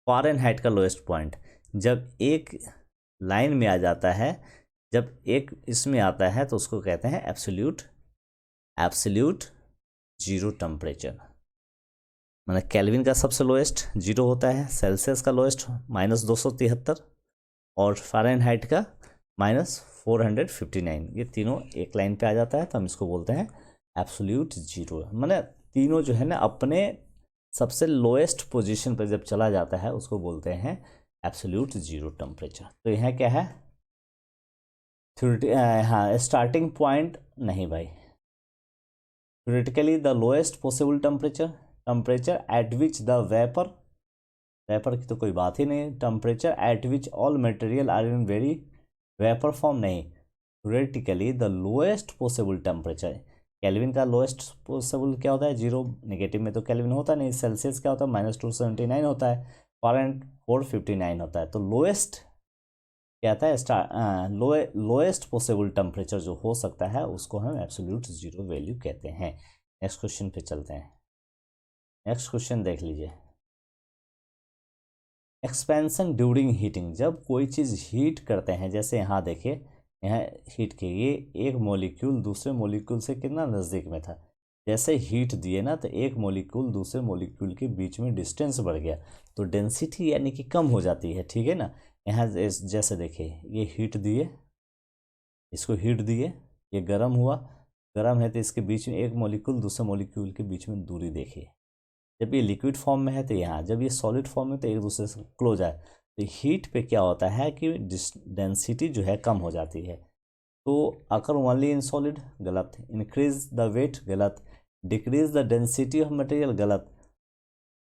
फ़ारेनहाइट का लोएस्ट पॉइंट जब एक लाइन में आ जाता है, जब एक इसमें आता है तो उसको कहते हैं एब्सोल्यूट जीरो टेम्परेचर। मतलब केल्विन का सबसे लोएस्ट 0 होता है, सेल्सियस का लोएस्ट -273, और फ़ारेनहाइट का -459। ये तीनों एक लाइन पे आ जाता है तो हम इसको बोलते हैं एब्सोल्यूट जीरो। मतलब तीनों जो है ना अपने सबसे लोएस्ट पोजीशन पर जब चला जाता है उसको बोलते हैं एब्सोल्यूट जीरो टेम्परेचर। तो यहाँ क्या है? हाँ, स्टार्टिंग पॉइंट नहीं भाई, theoretically the lowest possible temperature at which the vapour की तो कोई बात ही नहीं, temperature at which all material are in very vapour form नहीं, theoretically the lowest possible temperature. Kelvin का लोएस्ट पॉसिबल क्या होता है? 0, नेगेटिव में तो केल्विन होता नहीं। सेल्सियस क्या होता है? -279 होता है, फ़ारेनहाइट 459 होता है। तो लोएस्ट क्या आता है? लोएस्ट पॉसिबल टेम्परेचर जो हो सकता है उसको हम एब्सोल्यूट जीरो वैल्यू कहते हैं। नेक्स्ट क्वेश्चन पे चलते हैं। नेक्स्ट क्वेश्चन देख लीजिए। एक्सपेंशन ड्यूरिंग हीटिंग, जब कोई चीज़ हीट करते हैं, जैसे यहाँ देखिए, यहाँ हीट के ये एक मॉलिक्यूल दूसरे मॉलिक्यूल से कितना नज़दीक में था, जैसे हीट दिए ना तो एक मॉलिक्यूल दूसरे मॉलिक्यूल के बीच में डिस्टेंस बढ़ गया तो डेंसिटी यानी कि कम हो जाती है, ठीक है ना। यहाँ जैसे देखिए ये हीट दिए, इसको हीट दिए, ये गर्म हुआ, गर्म है तो इसके बीच में एक मॉलिक्यूल दूसरे मॉलिक्यूल के बीच में दूरी देखिए। जब ये लिक्विड फॉर्म में है तो यहाँ, जब ये सॉलिड फॉर्म में तो एक दूसरे से क्लोज है, तो हीट पे क्या होता है कि डेंसिटी जो है कम हो जाती है। तो अगर ओनली इन सॉलिड, गलत। इंक्रीज द वेट, गलत। Decrease the density of material, गलत,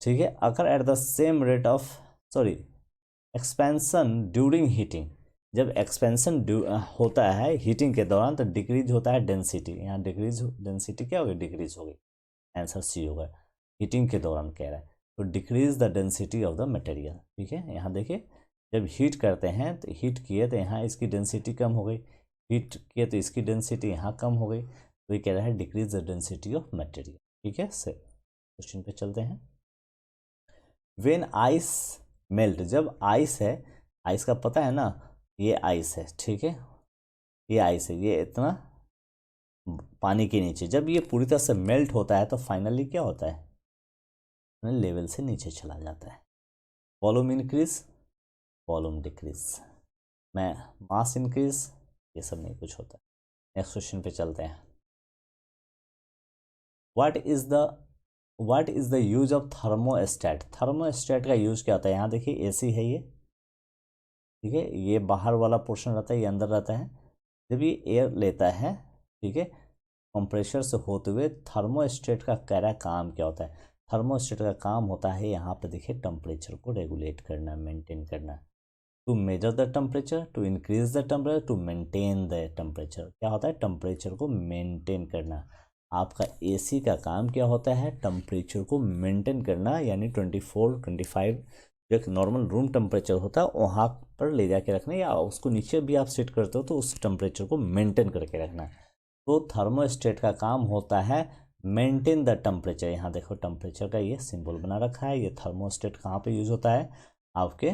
ठीक है। अगर eight the same rate of, sorry, expansion during heating, जब एक्सपेंशन होता है हीटिंग के दौरान तो डिक्रीज होता है डेंसिटी, यहाँ डिक्रीज डेंसिटी क्या होगी, डिक्रीज होगी, आंसर सी होगा। हीटिंग के दौरान कह रहा है तो decrease the density of the material, ठीक है। यहाँ देखिए जब हीट करते हैं तो हीट किए तो यहाँ इसकी डेंसिटी कम हो गई, हीट किए तो इसकी डेंसिटी यहाँ कम हो गई, तो ये कह रहा है decrease the density of material, ठीक है। से क्वेश्चन पे चलते हैं। वेन आइस मेल्ट, जब आइस है, आइस का पता है ना, ये आइस है, ठीक है, ये आइस है, ये इतना पानी के नीचे, जब ये पूरी तरह से मेल्ट होता है तो फाइनली क्या होता है, लेवल से नीचे चला जाता है। वॉल्यूम इंक्रीज, वॉल्यूम डिक्रीज, मैं मास इंक्रीज, ये सब नहीं कुछ होता है। नेक्स्ट क्वेश्चन पे चलते हैं। What is the use of thermostat, thermostat का यूज क्या होता है। यहाँ देखिए एसी है ये, ठीक है, ये बाहर वाला पोर्शन रहता है, ये अंदर रहता है। जब ये एयर लेता है, ठीक है, कंप्रेशर से होते हुए, थर्मोस्टेट का कह काम क्या होता है। थर्मोस्टेट का काम होता है यहाँ पे देखिए टेम्परेचर को रेगुलेट करना, मेंटेन करना। To measure the temperature, to increase the temperature, to maintain the temperature, क्या होता है, टेम्परेचर को मेंटेन करना। आपका एसी का काम क्या होता है, टेम्परेचर को मेंटेन करना, यानी 24 25 जो एक नॉर्मल रूम टेम्परेचर होता है वहाँ पर ले जाके रखना, या उसको नीचे भी आप सेट करते हो तो उस टेम्परेचर को मेंटेन करके रखना। तो थर्मोस्टेट का काम होता है मेंटेन द टेम्परेचर। यहाँ देखो टेम्परेचर का ये सिंबल बना रखा है। ये थर्मोस्टेट कहाँ पे यूज होता है, आपके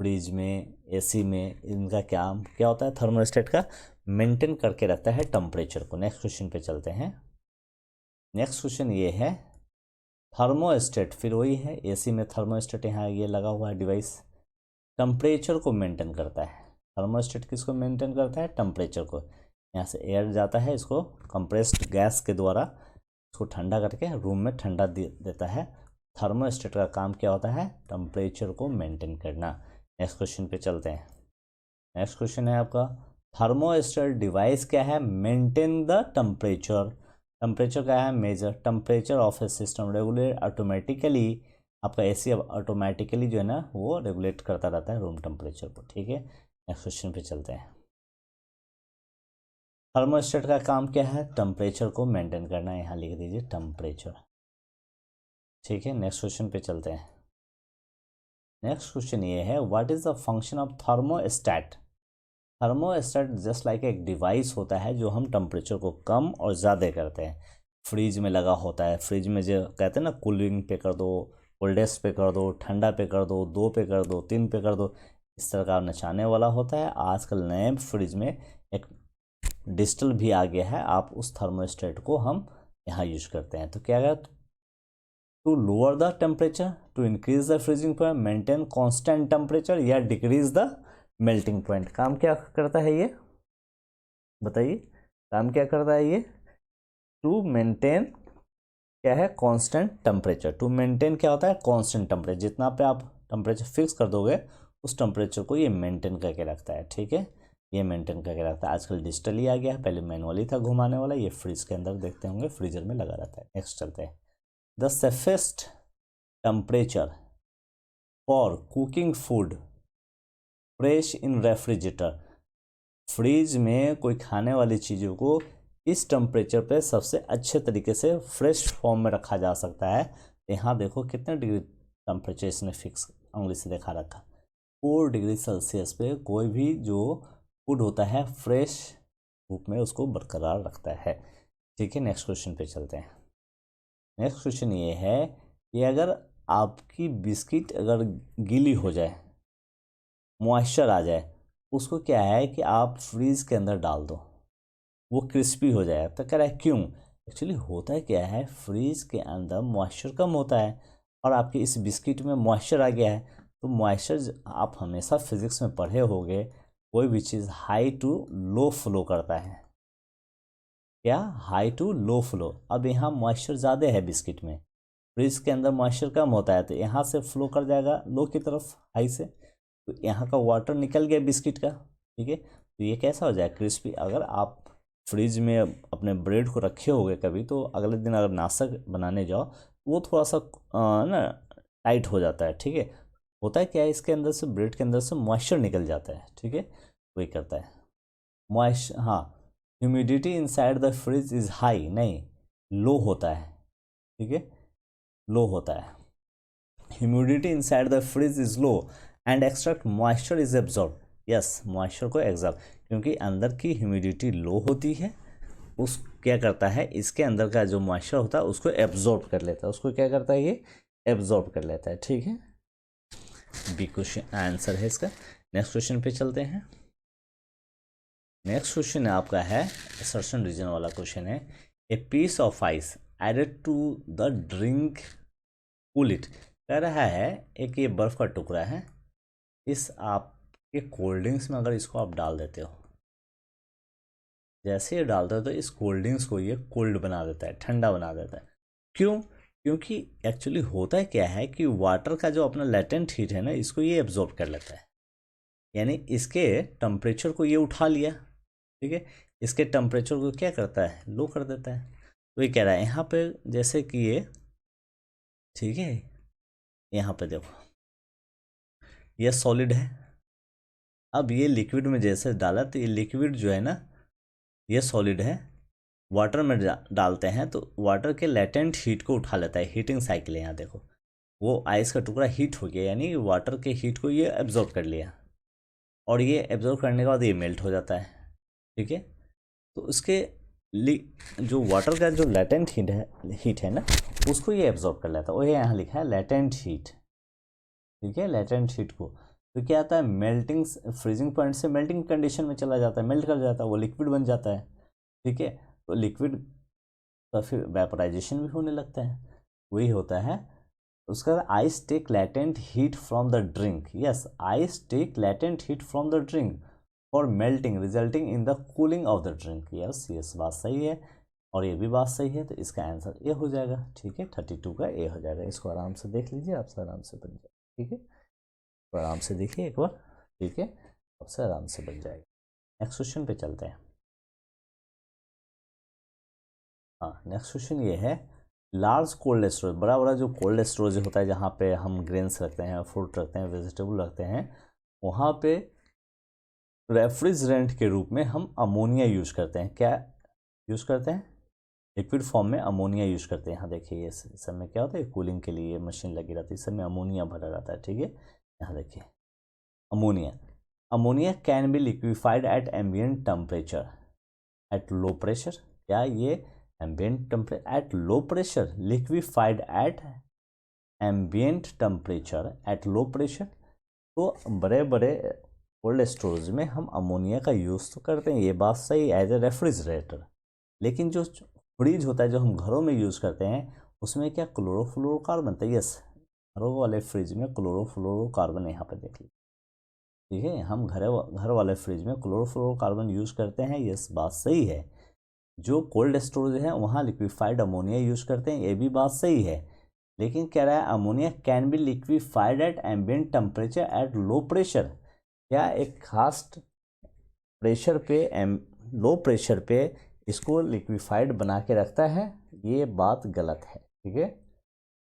फ्रिज में, एसी में, इनका क्या होता है, थर्मोस्टेट का मेंटेन करके रखता है टेम्परेचर को। नेक्स्ट क्वेश्चन पे चलते हैं। नेक्स्ट क्वेश्चन ये है, थर्मोस्टेट फिर वही है, एसी में थर्मोस्टेट, यहाँ ये लगा हुआ है डिवाइस, टेम्परेचर को मेंटेन करता है। थर्मोस्टेट किसको मेंटेन करता है, टेम्परेचर को। यहाँ से एयर जाता है, इसको कंप्रेस्ड गैस के द्वारा इसको ठंडा करके रूम में ठंडा देता है। थर्मोस्टेट का काम क्या होता है, टेम्परेचर को मेंटेन करना। नेक्स्ट क्वेश्चन पे चलते हैं। नेक्स्ट क्वेश्चन है आपका, थर्मोस्टेट डिवाइस क्या है, मेंटेन द टेम्परेचर। टेम्परेचर क्या है, measure temperature of a system, regulate automatically. आपका एसी अब ऑटोमेटिकली जो है ना वो रेगुलेट करता रहता है रूम टेम्परेचर को, ठीक है। नेक्स्ट क्वेश्चन पे चलते हैं। थर्मोस्टेट का काम क्या है, टेम्परेचर को मेंटेन करना, यहाँ लिख दीजिए टेम्परेचर, ठीक है। नेक्स्ट क्वेश्चन पे चलते हैं। नेक्स्ट क्वेश्चन ये है, what is the function of thermostat. Thermostat just like एक डिवाइस होता है जो हम टेम्परेचर को कम और ज़्यादा करते हैं। फ्रिज में लगा होता है, फ्रिज में जो कहते हैं ना कूलिंग पे कर दो, कोल्डेस्ट पे कर दो, ठंडा पे कर दो, 2 पे कर दो, 3 पे कर दो, इस तरह का नचाने वाला होता है। आजकल नए फ्रिज में एक डिजिटल भी आ गया है, आप उस थर्मोस्टेट को हम यहाँ यूज करते हैं। तो क्या है, to lower the temperature, to increase the freezing point, maintain constant temperature, या डिक्रीज द मेल्टिंग पॉइंट। काम क्या करता है ये बताइए, काम क्या करता है ये, टू मेंटेन क्या है, कांस्टेंट टेम्परेचर। टू मेंटेन क्या होता है, कांस्टेंट टेम्परेचर, जितना पे आप टेम्परेचर फिक्स कर दोगे उस टेम्परेचर को ये मेंटेन करके रखता है, ठीक है। ये मेंटेन करके रखता है। आजकल डिजिटली आ गया है, पहले मैनुअली था घुमाने वाला। ये फ्रिज के अंदर देखते होंगे, फ्रीजर में लगा रहता है। नेक्स्ट चलते हैं। The safest temperature for cooking food fresh in refrigerator, fridge में कोई खाने वाली चीज़ों को इस टेम्परेचर पे सबसे अच्छे तरीके से फ्रेश फॉर्म में रखा जा सकता है। यहाँ देखो कितने डिग्री टेम्परेचर इसने फिक्स उंगली से दिखा रखा, 4 डिग्री सेल्सियस पे कोई भी जो फूड होता है फ्रेश रूप में उसको बरकरार रखता है, ठीक है। नेक्स्ट क्वेश्चन पे चलते हैं। नेक्स्ट क्वेश्चन ये है कि अगर आपकी बिस्किट अगर गीली हो जाए, मॉइस्चर आ जाए, उसको क्या है कि आप फ्रीज के अंदर डाल दो, वो क्रिस्पी हो जाए। तो कह रहा है क्यों? एक्चुअली होता है क्या है, फ्रीज के अंदर मॉइस्चर कम होता है और आपके इस बिस्किट में मॉइस्चर आ गया है। तो मॉइस्चर, आप हमेशा फिजिक्स में पढ़े होंगे, कोई भी चीज़ हाई टू लो फ्लो करता है। क्या? High to low flow. अब यहाँ मॉइस्चर ज़्यादा है बिस्किट में, फ्रिज के अंदर मॉइस्चर कम होता है, तो यहाँ से फ्लो कर जाएगा लो की तरफ, हाई से, तो यहाँ का वाटर निकल गया बिस्किट का। ठीक है, तो ये कैसा हो जाए? क्रिस्पी। अगर आप फ्रिज में अपने ब्रेड को रखे होगे कभी, तो अगले दिन अगर नाश्ता बनाने जाओ, वो थोड़ा सा ना टाइट हो जाता है। ठीक है, होता है क्या है, इसके अंदर से, ब्रेड के अंदर से मॉइस्चर निकल जाता है। ठीक है, वही करता है मॉइस्चर। हाँ, humidity inside the fridge is high, नहीं, लो होता है। ठीक है, लो होता है। Humidity inside the fridge is low and extract moisture is absorb. Yes, moisture को एब्जॉर्ब, क्योंकि अंदर की ह्यूमिडिटी लो होती है, उस क्या करता है, इसके अंदर का जो मॉइस्चर होता है उसको एब्जॉर्ब कर लेता है। उसको क्या करता है? ये एब्जॉर्ब कर लेता है। ठीक है, बी क्वेश्चन आंसर है इसका। नेक्स्ट क्वेश्चन पे चलते हैं। नेक्स्ट क्वेश्चन आपका है असर्शन रीजन वाला क्वेश्चन है। A piece of ice added to the drink, cool it. कह रहा है एक ये बर्फ़ का टुकड़ा है, इस आपके कोल्ड ड्रिंक्स में अगर इसको आप डाल देते हो, जैसे ये डालते हो तो इस कोल्ड ड्रिंक्स को ये कोल्ड बना देता है, ठंडा बना देता है। क्यों? क्योंकि एक्चुअली होता है क्या है कि वाटर का जो अपना लेटेंट हीट है ना, इसको ये एब्जॉर्ब कर लेता है, यानी इसके टेम्परेचर को ये उठा लिया। ठीक है, इसके टेम्परेचर को क्या करता है? लो कर देता है। तो ये कह रहा है यहाँ पे जैसे कि ये, ठीक है, यहाँ पे देखो ये सॉलिड है, अब ये लिक्विड में जैसे डाला तो ये लिक्विड जो है ना, ये सॉलिड है, वाटर में डालते हैं तो वाटर के लेटेंट हीट को उठा लेता है। हीटिंग साइकिल है यहाँ देखो, वो आइस का टुकड़ा हीट हो गया, यानी वाटर के हीट को ये एब्जॉर्ब कर लिया, और ये एब्जॉर्ब करने के बाद ये मेल्ट हो जाता है। ठीक है, तो उसके जो वाटर का जो लेटेंट हीट है ना, उसको ये एब्जॉर्ब कर लेता है। वो यहाँ लिखा है लेटेंट हीट। ठीक है, लेटेंट हीट को तो क्या आता है, मेल्टिंग, फ्रीजिंग पॉइंट से मेल्टिंग कंडीशन में चला जाता है, मेल्ट कर जाता है, वो लिक्विड बन जाता है। ठीक है, तो लिक्विड का फिर वेपराइजेशन भी होने लगता है, वही होता है। उसका ice take latent heat from the drink. Yes, ice take latent heat from the drink for melting resulting in the cooling of the drink. Yes, yes, बात सही है और ये भी बात सही है, तो इसका आंसर ए हो जाएगा। ठीक है, 32 का ए हो जाएगा। इसको आराम से देख लीजिए, आपसे आराम से बन जाएगा। ठीक है, तो आराम से देखिए एक बार। ठीक है, आपसे आराम से बन जाएगा। नेक्स्ट क्वेश्चन पे चलते हैं। हाँ, नेक्स्ट क्वेश्चन ये है, लार्ज कोल्ड स्टोरेज, बड़ा बड़ा जो कोल्ड स्टोरेज होता है, जहाँ पे हम ग्रेन्स रखते हैं, फ्रूट रखते हैं, वेजिटेबल रखते हैं, वहाँ पे रेफ्रिजरेंट के रूप में हम अमोनिया यूज करते हैं। क्या यूज करते हैं? लिक्विड फॉर्म में अमोनिया यूज करते हैं। यहाँ देखिए, ये इस सब में क्या होता है, कूलिंग के लिए मशीन लगी रहती है, इस सब में अमोनिया भरा रहता है। ठीक है, यहाँ देखिए ammonia. Ammonia can be liquefied at ambient temperature at low pressure. क्या ये ambient temperature at low pressure, liquefied at ambient temperature at low pressure? तो बड़े बड़े कोल्ड स्टोरेज में हम अमोनिया का यूज़ तो करते हैं, ये बात सही, एज ए रेफ्रिजरेटर। लेकिन जो फ्रिज होता है जो हम घरों में यूज़ करते हैं, उसमें क्या क्लोरोफ्लोरोकार्बन था? यस, घरों वाले फ्रिज में क्लोरोफ्लोरोकार्बन, यहाँ पे देख लीजिए। ठीक है, हम घर वाले फ्रिज में क्लोरोफ्लोरोकार्बन यूज़ करते हैं, यस, बात सही है। जो कोल्ड स्टोरेज है वहाँ लिक्विफाइड अमोनिया यूज़ करते हैं, ये भी बात सही है। लेकिन कह रहा है ammonia can be liquefied at ambient temperature at low pressure. क्या एक खास प्रेशर पे, लो प्रेशर पे इसको लिक्विफाइड बना के रखता है? ये बात गलत है। ठीक है,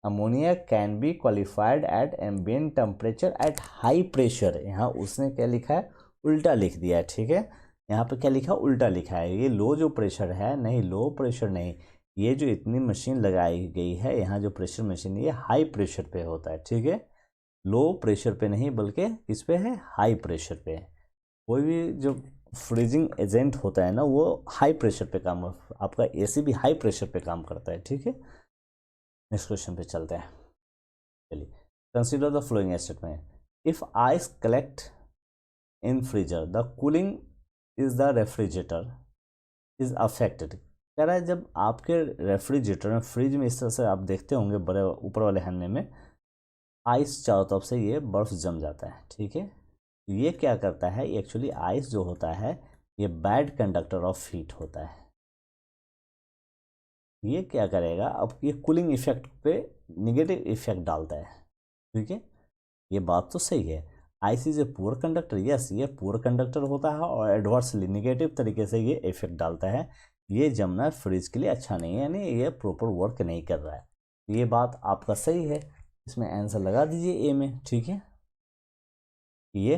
ammonia can be qualified at ambient temperature at high pressure. यहाँ उसने क्या लिखा है, उल्टा लिख दिया है। ठीक है, यहाँ पे क्या लिखा, उल्टा लिखा है। ये लो जो प्रेशर है, नहीं, लो प्रेशर नहीं, ये जो इतनी मशीन लगाई गई है यहाँ, जो प्रेशर मशीन, ये हाई प्रेशर पे होता है। ठीक है, लो प्रेशर पे नहीं, बल्कि किस पे है, हाई प्रेशर पे। कोई भी जो फ्रीजिंग एजेंट होता है ना, वो हाई प्रेशर पे काम, आपका एसी भी हाई प्रेशर पे काम करता है। ठीक है, नेक्स्ट क्वेश्चन पे चलते हैं। चलिए, consider the following statement. If ice collect in freezer the cooling is the refrigerator is affected. कह रहा है जब आपके रेफ्रिजरेटर में, फ्रिज में, इस तरह से आप देखते होंगे बड़े ऊपर वाले हन्ने में आइस चारों तरफ से ये बर्फ जम जाता है, ठीक है। ये क्या करता है, एक्चुअली आइस जो होता है ये बैड कंडक्टर ऑफ हीट होता है। ये क्या करेगा, अब ये कूलिंग इफेक्ट पे निगेटिव इफेक्ट डालता है, ठीक है। ये बात तो सही है, ice is a poor conductor, yes ये पुअर कंडक्टर होता है और एडवर्सली निगेटिव तरीके से ये इफेक्ट डालता है। ये जमना फ्रिज के लिए अच्छा नहीं है, यानी ये प्रॉपर वर्क नहीं कर रहा है। ये बात आपका सही है, इसमें आंसर लगा दीजिए ए में, ठीक है। ये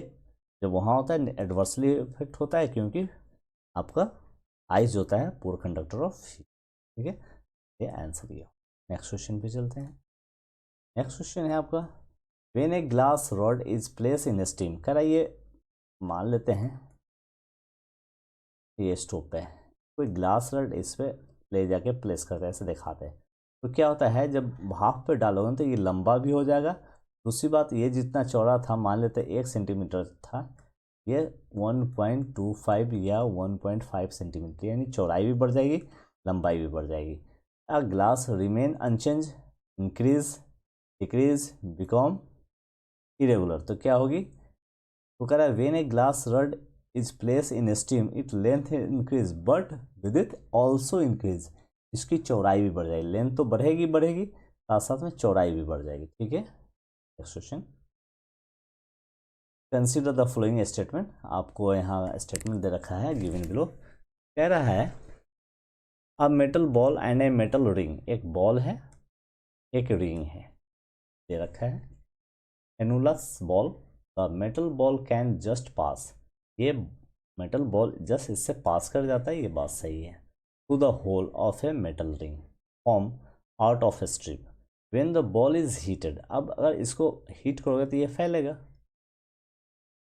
जब वहाँ होता है एडवर्सली इफेक्ट होता है, क्योंकि आपका आइस जो होता है पुअर कंडक्टर ऑफ हीट, ठीक है। ये आंसर ये। नेक्स्ट क्वेश्चन पे चलते हैं। नेक्स्ट क्वेश्चन है आपका, when a glass rod is place in steam. कह रहा है ये मान लेते हैं ये स्टोव पे है, कोई ग्लास रॉड इस पे ले जाके प्लेस करते हैं, ऐसे दिखाते हैं। तो क्या होता है जब भाप पे डालोगे तो ये लंबा भी हो जाएगा। दूसरी बात, ये जितना चौड़ा था, मान लेते 1 सेंटीमीटर था, ये 1.25 या 1.5 सेंटीमीटर, यानी चौड़ाई भी बढ़ जाएगी, लंबाई भी बढ़ जाएगी। A glass remain unchange, increase, decrease, become irregular, तो क्या होगी। तो कह रहा है when a glass rod is place in steam it length increase but with it also increase. इसकी चौड़ाई भी बढ़ जाएगी, लेंथ तो बढ़ेगी बढ़ेगी, साथ साथ में चौड़ाई भी बढ़ जाएगी, ठीक है। Next question, consider the following statement. आपको यहाँ स्टेटमेंट दे रखा है गिवन बिलो। कह रहा है a metal ball and a metal ring, एक बॉल है एक रिंग है, दे रखा है। Annulus ball, the metal ball can just pass, ये मेटल बॉल जस्ट इससे पास कर जाता है, ये बात सही है। To the hole of a metal ring form out of a strip when the ball is heated. अब अगर इसको हीट करोगे तो ये फैलेगा,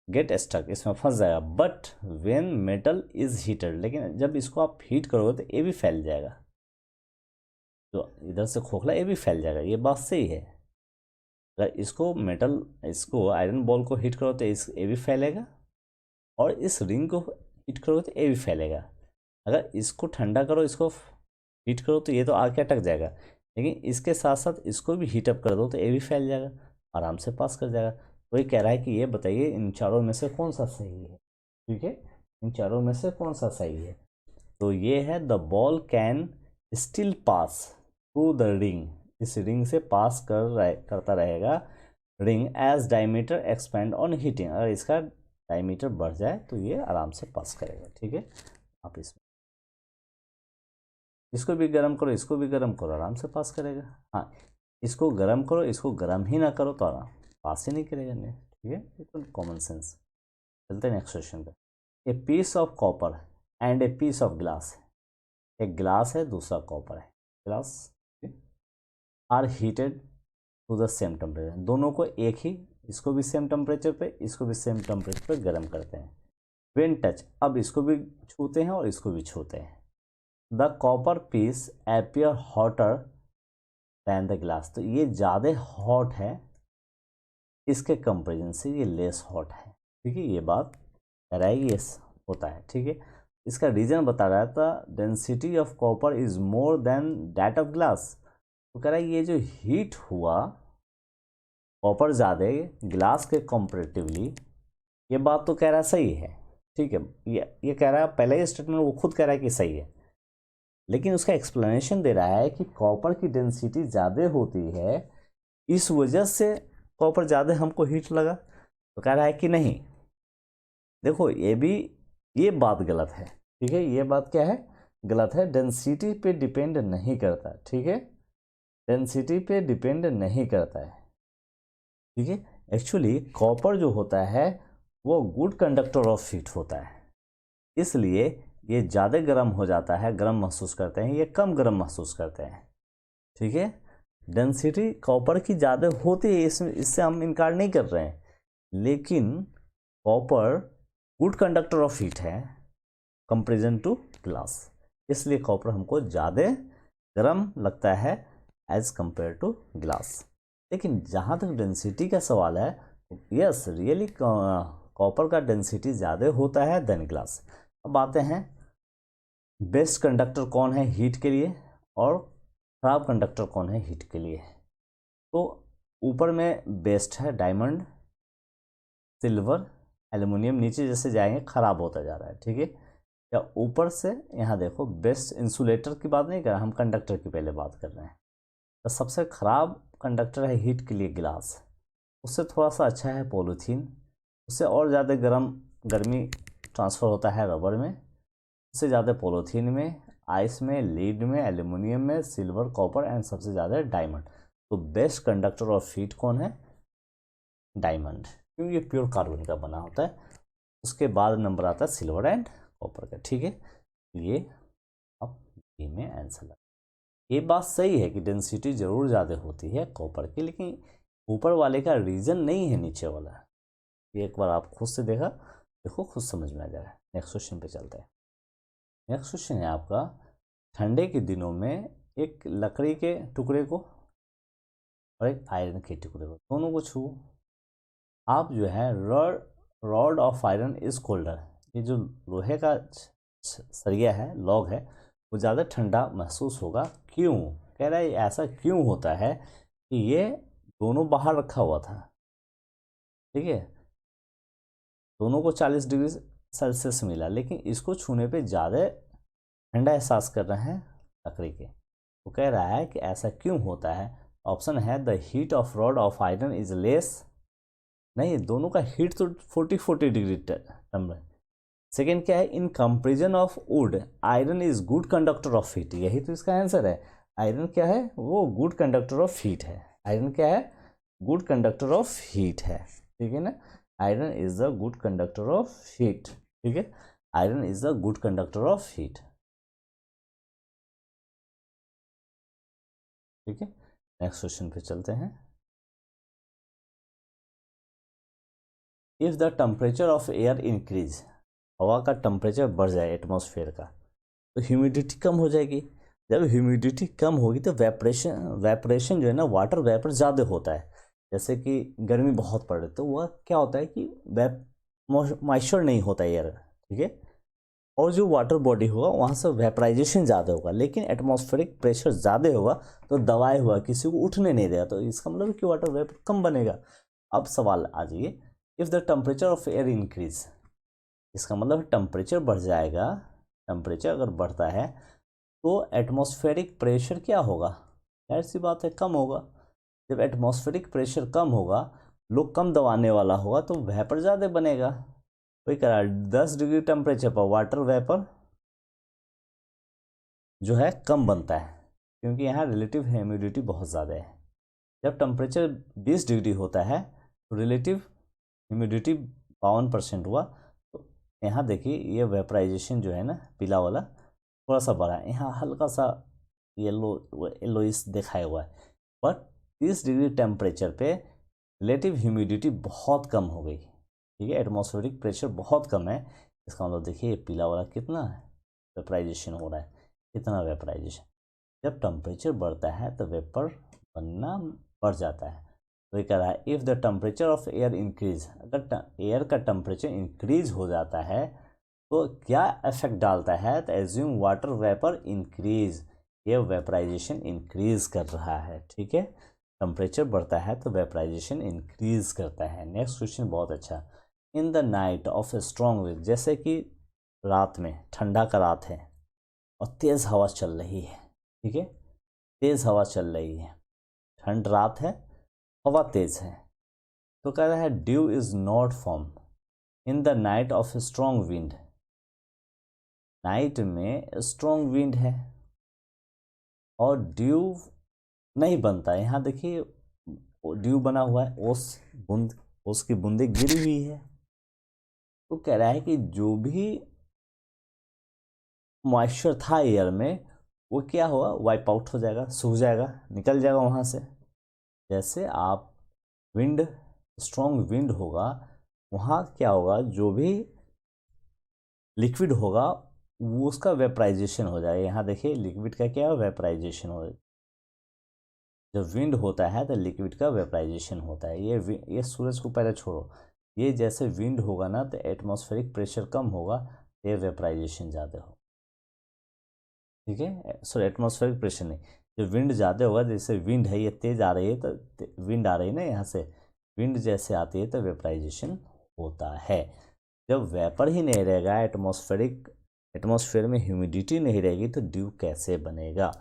गेट स्टक, इसमें फंस जाएगा। But when metal is heated, लेकिन जब इसको आप हीट करोगे तो ये भी फैल जाएगा, तो इधर से खोखला ये भी फैल जाएगा, ये बात सही है। अगर इसको आयरन बॉल को हीट करो तो ये भी फैलेगा, और इस रिंग को हीट करो तो ये भी फैलेगा। अगर इसको ठंडा करो, इसको हीट करो तो ये तो आके अटक जाएगा, लेकिन इसके साथ साथ इसको भी हीट अप कर दो तो ये भी फैल जाएगा, आराम से पास कर जाएगा। तो ये कह रहा है कि ये बताइए इन चारों में से कौन सा सही है, ठीक है। इन चारों में से कौन सा सही है, तो ये है the ball can still pass through the ring, इस रिंग से पास करता रहेगा ring as diameter expand on heating. अगर इसका डायमीटर बढ़ जाए तो ये आराम से पास करेगा, ठीक है। आप इसको भी गर्म करो, इसको भी गर्म करो, आराम से पास करेगा। हाँ, इसको गर्म करो, इसको गर्म ही ना करो तो आराम पास ही नहीं करेगा, नहीं, ठीक है। बिल्कुल कॉमन सेंस। चलते हैं नेक्स्ट क्वेश्चन पे। A piece of copper and a piece of glass, एक ग्लास है दूसरा कॉपर है, glass are heated to the same temperature, दोनों को एक ही, इसको भी सेम टेम्परेचर पे, इसको भी सेम टेम्परेचर पे गर्म करते हैं। व्हेन टच, अब इसको भी छूते हैं और इसको भी छूते हैं। The copper piece appear hotter than the glass, तो ये ज़्यादा हॉट है इसके कंपेरिजन से, ये लेस हॉट है, ठीक है। ये बात कह रहा है ये होता है, ठीक है। इसका रीजन बता रहा था density of copper is more than that of glass. तो कह रहा है ये जो हीट हुआ कॉपर ज़्यादा ग्लास के कंपेरेटिवली, ये बात तो कह रहा है सही है, ठीक है। ये कह रहा है, पहले ही स्टेटमेंट वो खुद कह रहा है कि सही है, लेकिन उसका एक्सप्लेनेशन दे रहा है कि कॉपर की डेंसिटी ज़्यादा होती है, इस वजह से कॉपर ज़्यादा हमको हीट लगा। तो कह रहा है कि नहीं, देखो ये बात गलत है, ठीक है। ये बात क्या है, गलत है, डेंसिटी पे डिपेंड नहीं करता, ठीक है। डेंसिटी पे डिपेंड नहीं करता है, ठीक है। एक्चुअली कॉपर जो होता है वो गुड कंडक्टर ऑफ हीट होता है, इसलिए ये ज़्यादा गर्म हो जाता है, गर्म महसूस करते हैं, ये कम गर्म महसूस करते हैं, ठीक है। डेंसिटी कॉपर की ज़्यादा होती है, इससे हम इनकार नहीं कर रहे हैं, लेकिन copper good conductor of heat है कंपेरिजन टू ग्लास, इसलिए कॉपर हमको ज़्यादा गर्म लगता है एज कंपेयर टू ग्लास। लेकिन जहाँ तक डेंसिटी का सवाल है, यस रियली कॉपर का डेंसिटी ज़्यादा होता है देन ग्लास। अब आते हैं बेस्ट कंडक्टर कौन है हीट के लिए और खराब कंडक्टर कौन है हीट के लिए। तो ऊपर में बेस्ट है डायमंड, सिल्वर, एल्युमिनियम, नीचे जैसे जाएंगे खराब होता जा रहा है, ठीक है। या ऊपर से यहाँ देखो बेस्ट इंसुलेटर की बात नहीं कर रहे हम, कंडक्टर की पहले बात कर रहे हैं। तो सबसे खराब कंडक्टर है हीट के लिए ग्लास, उससे थोड़ा सा अच्छा है पॉलीथीन, उससे और ज़्यादा गर्मी ट्रांसफ़र होता है रबर में, उससे ज़्यादा पॉलीथीन में, आइस में, लीड में, एल्युमिनियम में, सिल्वर, कॉपर एंड सबसे ज़्यादा डायमंड। तो बेस्ट कंडक्टर ऑफ हीट कौन है? डायमंड, क्योंकि ये प्योर कार्बन का बना होता है। उसके बाद नंबर आता है सिल्वर एंड कॉपर का, ठीक है। ये अब बी में आंसर लगा। ये बात सही है कि डेंसिटी ज़रूर ज़्यादा होती है कॉपर की, लेकिन ऊपर वाले का रीज़न नहीं है नीचे वाला। ये एक बार आप खुद से देखो खुद समझ में आ जाएगा। नेक्स्ट क्वेश्चन पे चलते हैं। नेक्स्ट क्वेश्चन है आपका, ठंडे के दिनों में एक लकड़ी के टुकड़े को और एक आयरन के टुकड़े को दोनों को छू, आप जो है rod of iron is colder, ये जो लोहे का सरिया है, लॉग है, वो ज़्यादा ठंडा महसूस होगा, क्यों? कह रहा है ऐसा क्यों होता है कि ये दोनों बाहर रखा हुआ था, ठीक है, दोनों को 40 डिग्री सेल्सियस मिला, लेकिन इसको छूने पे ज़्यादा ठंडा एहसास कर रहे हैं लकड़ी के। वो कह रहा है कि ऐसा क्यों होता है। ऑप्शन है the heat of rod of iron is less, नहीं दोनों का हीट तो 40 डिग्री टेम्परेचर। सेकेंड क्या है, in comparison of would iron is good conductor of heat, यही तो इसका आंसर है। आयरन क्या है, वो गुड कंडक्टर ऑफ हीट है। आयरन क्या है, गुड कंडक्टर ऑफ हीट है, ठीक है ना। Iron is the good conductor of heat, ठीक है, iron is the good conductor of heat, ठीक है। नेक्स्ट क्वेश्चन पे चलते हैं। If the temperature of air increase, हवा का टेम्परेचर बढ़ जाए एटमॉस्फेयर का, तो ह्यूमिडिटी कम हो जाएगी। जब ह्यूमिडिटी कम होगी तो वेपरेशन जो है ना, वाटर वेपर ज़्यादा होता है। जैसे कि गर्मी बहुत पड़ रही तो वह क्या होता है कि मॉइस्चर नहीं होता एयर, ठीक है, और जो वाटर बॉडी होगा वहाँ से वेपराइजेशन ज़्यादा होगा, लेकिन एटमॉस्फेरिक प्रेशर ज़्यादा होगा तो दबाए हुआ किसी को उठने नहीं देगा, तो इसका मतलब कि वाटर वेपर कम बनेगा। अब सवाल आ जाइए, if the temperature of air increase, इसका मतलब टेम्परेचर बढ़ जाएगा। टेम्परेचर अगर बढ़ता है तो एटमॉस्फेरिक प्रेशर क्या होगा, जाहिर सी बात है कम होगा। जब एटमॉस्फेरिक प्रेशर कम होगा, लोग कम दबाने वाला होगा, तो वेपर ज़्यादा बनेगा। वही करा 10 डिग्री टेम्परेचर पर वाटर वेपर जो है कम बनता है, क्योंकि यहाँ रिलेटिव ह्यूमिडिटी बहुत ज़्यादा है। जब टेम्परेचर 20 डिग्री होता है तो रिलेटिव ह्यूमिडिटी 52% हुआ, तो यहाँ देखिए ये वेपराइजेशन जो है ना पीला वाला थोड़ा सा बढ़ा है, यहाँ हल्का सा येलोइश दिखाया हुआ है। बट 30 डिग्री टेम्परेचर पे रिलेटिव ह्यूमिडिटी बहुत कम हो गई, ठीक है, एटमॉस्फेरिक प्रेशर बहुत कम है। इसका मतलब देखिए ये पीला वाला कितना है वेपराइजेशन हो रहा है, कितना वेपराइजेशन। जब टेम्परेचर बढ़ता है तो वेपर बनना बढ़ जाता है। तो ये कह रहा है if the temperature of air increase, अगर एयर का टेम्परेचर इंक्रीज हो जाता है तो क्या इफेक्ट डालता है, तो एज्यूम वाटर वेपर इंक्रीज, ये वेपराइजेशन इंक्रीज कर रहा है, ठीक है। टेम्परेचर बढ़ता है तो वेपराइजेशन इंक्रीज करता है। नेक्स्ट क्वेश्चन बहुत अच्छा, in the night of a strong wind, जैसे कि रात में ठंडा का रात है और तेज़ हवा चल रही है, ठीक है, तेज़ हवा चल रही है, ठंड रात है, हवा तेज़ है, तो कह रहा है due is not form in the night of a strong wind, night में स्ट्रॉन्ग विंड है और ड्यू नहीं बनता है। यहाँ देखिए ड्यू बना हुआ है, ओस की बूंदे गिरी हुई है, तो कह रहा है कि जो भी मॉइस्चर था एयर में वो क्या हुआ, वाइप आउट हो जाएगा, सूख जाएगा, निकल जाएगा वहाँ से। जैसे आप विंड, स्ट्रॉन्ग विंड होगा, वहाँ क्या होगा, जो भी लिक्विड होगा वो उसका वेपराइजेशन हो जाएगा। यहाँ देखिए लिक्विड का क्या वेपराइजेशन हो जब विंड होता है तो लिक्विड का वेपराइजेशन होता है। ये सूरज को पहले छोड़ो, ये जैसे विंड होगा ना तो एटमॉस्फेरिक प्रेशर कम होगा, ये वेपराइजेशन ज़्यादा हो, ठीक है। सॉरी, एटमॉस्फेरिक प्रेशर नहीं, जब विंड ज़्यादा होगा, जैसे विंड है ये तेज़ आ रही है तो विंड आ रही है ना यहाँ से, विंड जैसे आती है तो वेपराइजेशन होता है। जब वेपर ही नहीं रहेगा, एटमॉस्फेयर में ह्यूमिडिटी नहीं रहेगी तो ड्यू कैसे बनेगा?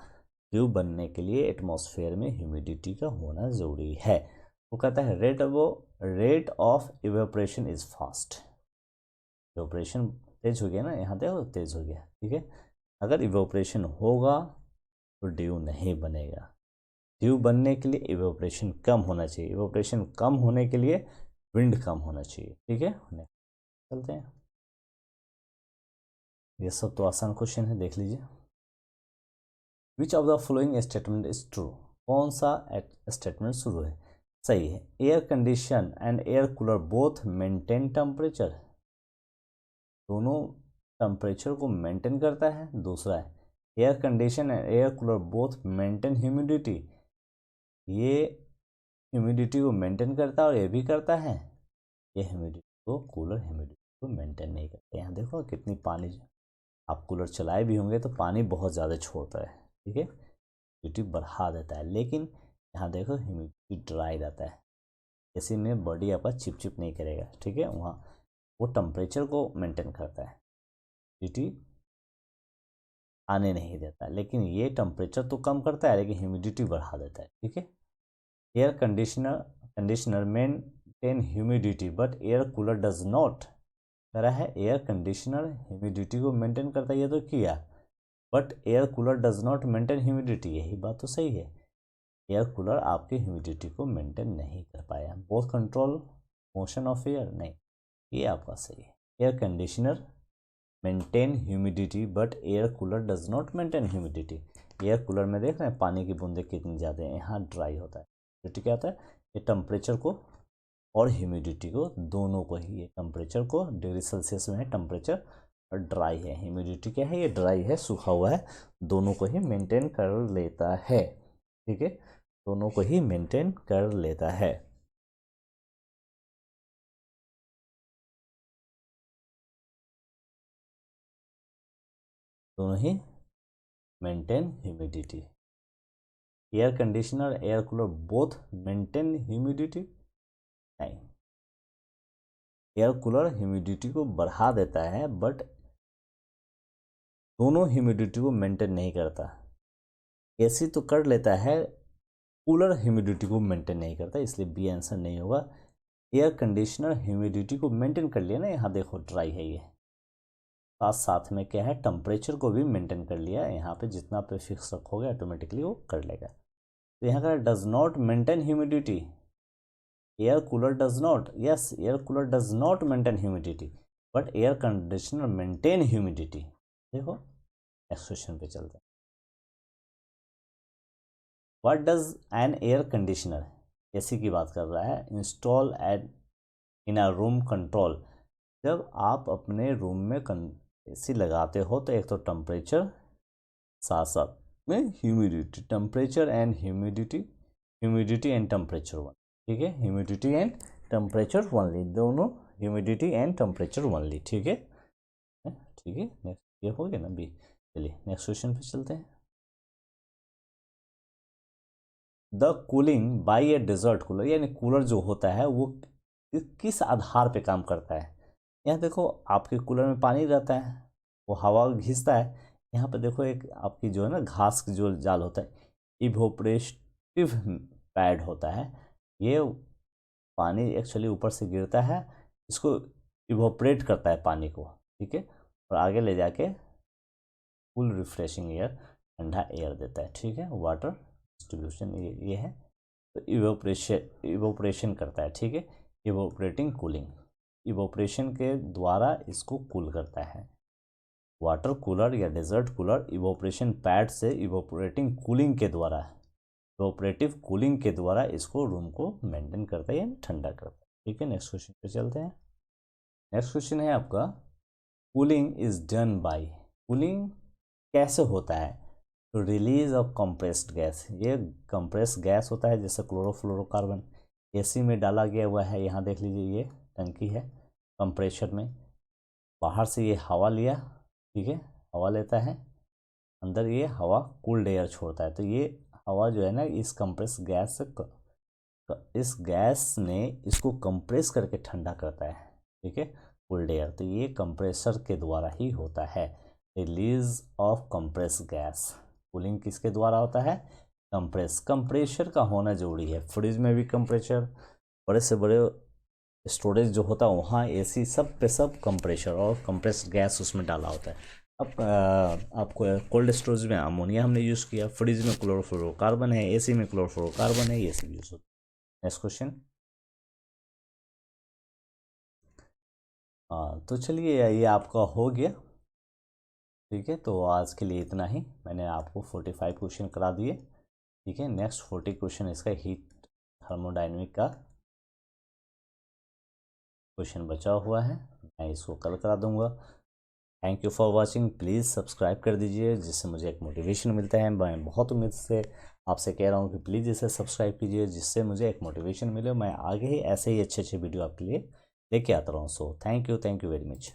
ड्यू बनने के लिए एटमॉस्फेयर में ह्यूमिडिटी का होना ज़रूरी है। वो कहता है rate of evaporation is fast. Evaporation तेज हो गया ना, यहाँ देखो तेज हो गया, ठीक है। अगर इवेपोरेशन होगा तो ड्यू नहीं बनेगा। ड्यू बनने के लिए इवेपोरेशन कम होना चाहिए, इवेपोरेशन कम होने के लिए विंड कम होना चाहिए, ठीक है। चलते हैं, ये सब तो आसान क्वेश्चन है, देख लीजिए। Which of the following statement is true? कौन सा स्टेटमेंट शुरू है, सही है? Air condition and air cooler both maintain temperature, दोनों टेम्परेचर को मेंटेन करता है। दूसरा है air condition and air cooler both maintain humidity, ये ह्यूमिडिटी को मेंटेन करता है और ये भी करता है, ये ह्यूमिडिटी को, कूलर ह्यूमिडिटी को मेंटेन नहीं करता। यहाँ देखो कितनी पानी, आप कूलर चलाए भी होंगे तो पानी बहुत ज़्यादा छोड़ता है, ठीक है, ह्यूमिडिटी बढ़ा देता है। लेकिन यहाँ देखो ह्यूमिडिटी ड्राई रहता है, इसी में बॉडी आपका चिपचिप नहीं करेगा, ठीक है। वहाँ वो टेम्परेचर को मेंटेन करता है, ह्यूमिडिटी आने नहीं देता, लेकिन ये टेम्परेचर तो कम करता है लेकिन ह्यूमिडिटी बढ़ा देता है, ठीक है। Air conditioner maintain humidity but air cooler does not, कह रहा है एयर कंडीशनर ह्यूमिडिटी को मेंटेन करता है, ये तो किया, but air cooler does not maintain humidity, यही बात तो सही है। एयर कूलर आपकी ह्यूमिडिटी को मेंटेन नहीं कर पाया। Both control motion of air, नहीं, ये आपका सही है। Air conditioner maintain humidity but air cooler does not maintain humidity. Air cooler में देख रहे हैं पानी की बूंदें कितनी ज़्यादा है, यहाँ ड्राई होता है। ह्यूमिडिटी क्या होता है, ये टेम्परेचर को और ह्यूमिडिटी को, दोनों को ही, ये टेम्परेचर को डिग्री सेल्सियस में है टेम्परेचर, और ड्राई है, ह्यूमिडिटी क्या है, ये ड्राई है, सूखा हुआ है, दोनों को ही मेंटेन कर लेता है, ठीक है, दोनों को ही मेंटेन कर लेता है। दोनों ही maintain humidity. Air conditioner air cooler both maintain humidity, नहीं, एयर कूलर ह्यूमिडिटी को बढ़ा देता है बट दोनों ह्यूमिडिटी को मेंटेन नहीं करता। एसी तो कर लेता है, कूलर ह्यूमिडिटी को मेंटेन नहीं करता, इसलिए बी आंसर नहीं होगा। एयर कंडीशनर ह्यूमिडिटी को मेंटेन कर लिया ना, यहाँ देखो ड्राई है ये, साथ साथ में क्या है, टेम्परेचर को भी मेंटेन कर लिया, यहाँ पे जितना पे फिक्स रखोगे ऑटोमेटिकली वो कर लेगा। तो यहाँ का does not maintain humidity, air cooler does not, yes air cooler does not maintain humidity but air conditioner maintain humidity. देखो नेक्स्ट क्वेश्चन पे चलते हैं। What does an air conditioner, AC की बात कर रहा है, install at in a room control, जब आप अपने रूम में एसी लगाते हो तो एक तो टेम्परेचर, साथ साथ में humidity, temperature and humidity, humidity and temperature one, ठीक है, ह्यूमिडिटी एंड टेम्परेचर वनली, दोनों ह्यूमिडिटी एंड टेम्परेचर वनली, ठीक है, ठीक है। नेक्स्ट ये हो गया ना बी, चलिए नेक्स्ट क्वेश्चन पे चलते हैं। The cooling by a desert cooler, यानी कूलर जो होता है वो किस आधार पे काम करता है? यहाँ देखो आपके कूलर में पानी रहता है, वो हवा घिसता है, यहाँ पे देखो एक आपकी जो है ना घास की जो जाल होता है, इवोपरेटिव पैड होता है, ये पानी एक्चुअली ऊपर से गिरता है, इसको इवोपरेट करता है पानी को, ठीक है, और आगे ले जाके कूल रिफ्रेशिंग एयर, ठंडा एयर देता है, ठीक है। वाटर डिस्ट्रीब्यूशन ये है, तो इवोपरेशन करता है, ठीक है, इवोपरेटिंग कूलिंग, इवोपरेशन के द्वारा इसको कूल करता है। वाटर कूलर या डेजर्ट कूलर इवोपरेशन पैड से इवोपरेटिंग कूलिंग के द्वारा, इवोपरेटिव कूलिंग के द्वारा इसको रूम को मेंटेन करता है, यानी ठंडा करता है, ठीक है। नेक्स्ट क्वेश्चन पे चलते हैं। नेक्स्ट क्वेश्चन है आपका, cooling is done by, cooling कैसे होता है? तो रिलीज ऑफ कंप्रेस्ड गैस, ये कंप्रेस्ड गैस होता है जैसे क्लोरोफ्लोरोकार्बन, एसी में डाला गया हुआ है। यहाँ देख लीजिए ये टंकी है, कंप्रेशर में बाहर से ये हवा लिया, ठीक है, हवा लेता है, अंदर ये हवा कूल्ड एयर छोड़ता है। तो ये हवा जो है ना इस कंप्रेस गैस से इस गैस ने इसको कंप्रेस करके ठंडा करता है, ठीक है, कूल्ड एयर। तो ये कंप्रेसर के द्वारा ही होता है, release of compress gas. Cooling किसके द्वारा होता है? कंप्रेशर का होना जरूरी है। फ्रिज में भी कंप्रेशर, बड़े से बड़े स्टोरेज जो होता है वहाँ एसी, सब पे सब कंप्रेशर और कंप्रेस्ड गैस उसमें डाला होता है। अब आपको कोल्ड स्टोरेज में अमोनिया हमने यूज़ किया, फ्रिज में क्लोरोफ्लोरोकार्बन है, एसी में क्लोरोफ्लोरोकार्बन है, ये सब यूज़ होता है। Next question. हाँ तो चलिए ये आपका हो गया, ठीक है। तो आज के लिए इतना ही, मैंने आपको 45 क्वेश्चन करा दिए, ठीक है। नेक्स्ट 40 क्वेश्चन इसका हीट थर्मोडाइनमिक का क्वेश्चन बचा हुआ है, मैं इसको कल करा दूंगा। Thank you for watching, please subscribe कर दीजिए जिससे मुझे एक मोटिवेशन मिलता है। मैं बहुत उम्मीद से आपसे कह रहा हूँ कि प्लीज़ इसे सब्सक्राइब कीजिए जिससे मुझे एक मोटिवेशन मिले, मैं आगे ही ऐसे ही अच्छे अच्छे वीडियो आपके लिए लेके आता रहूँ। So thank you very much.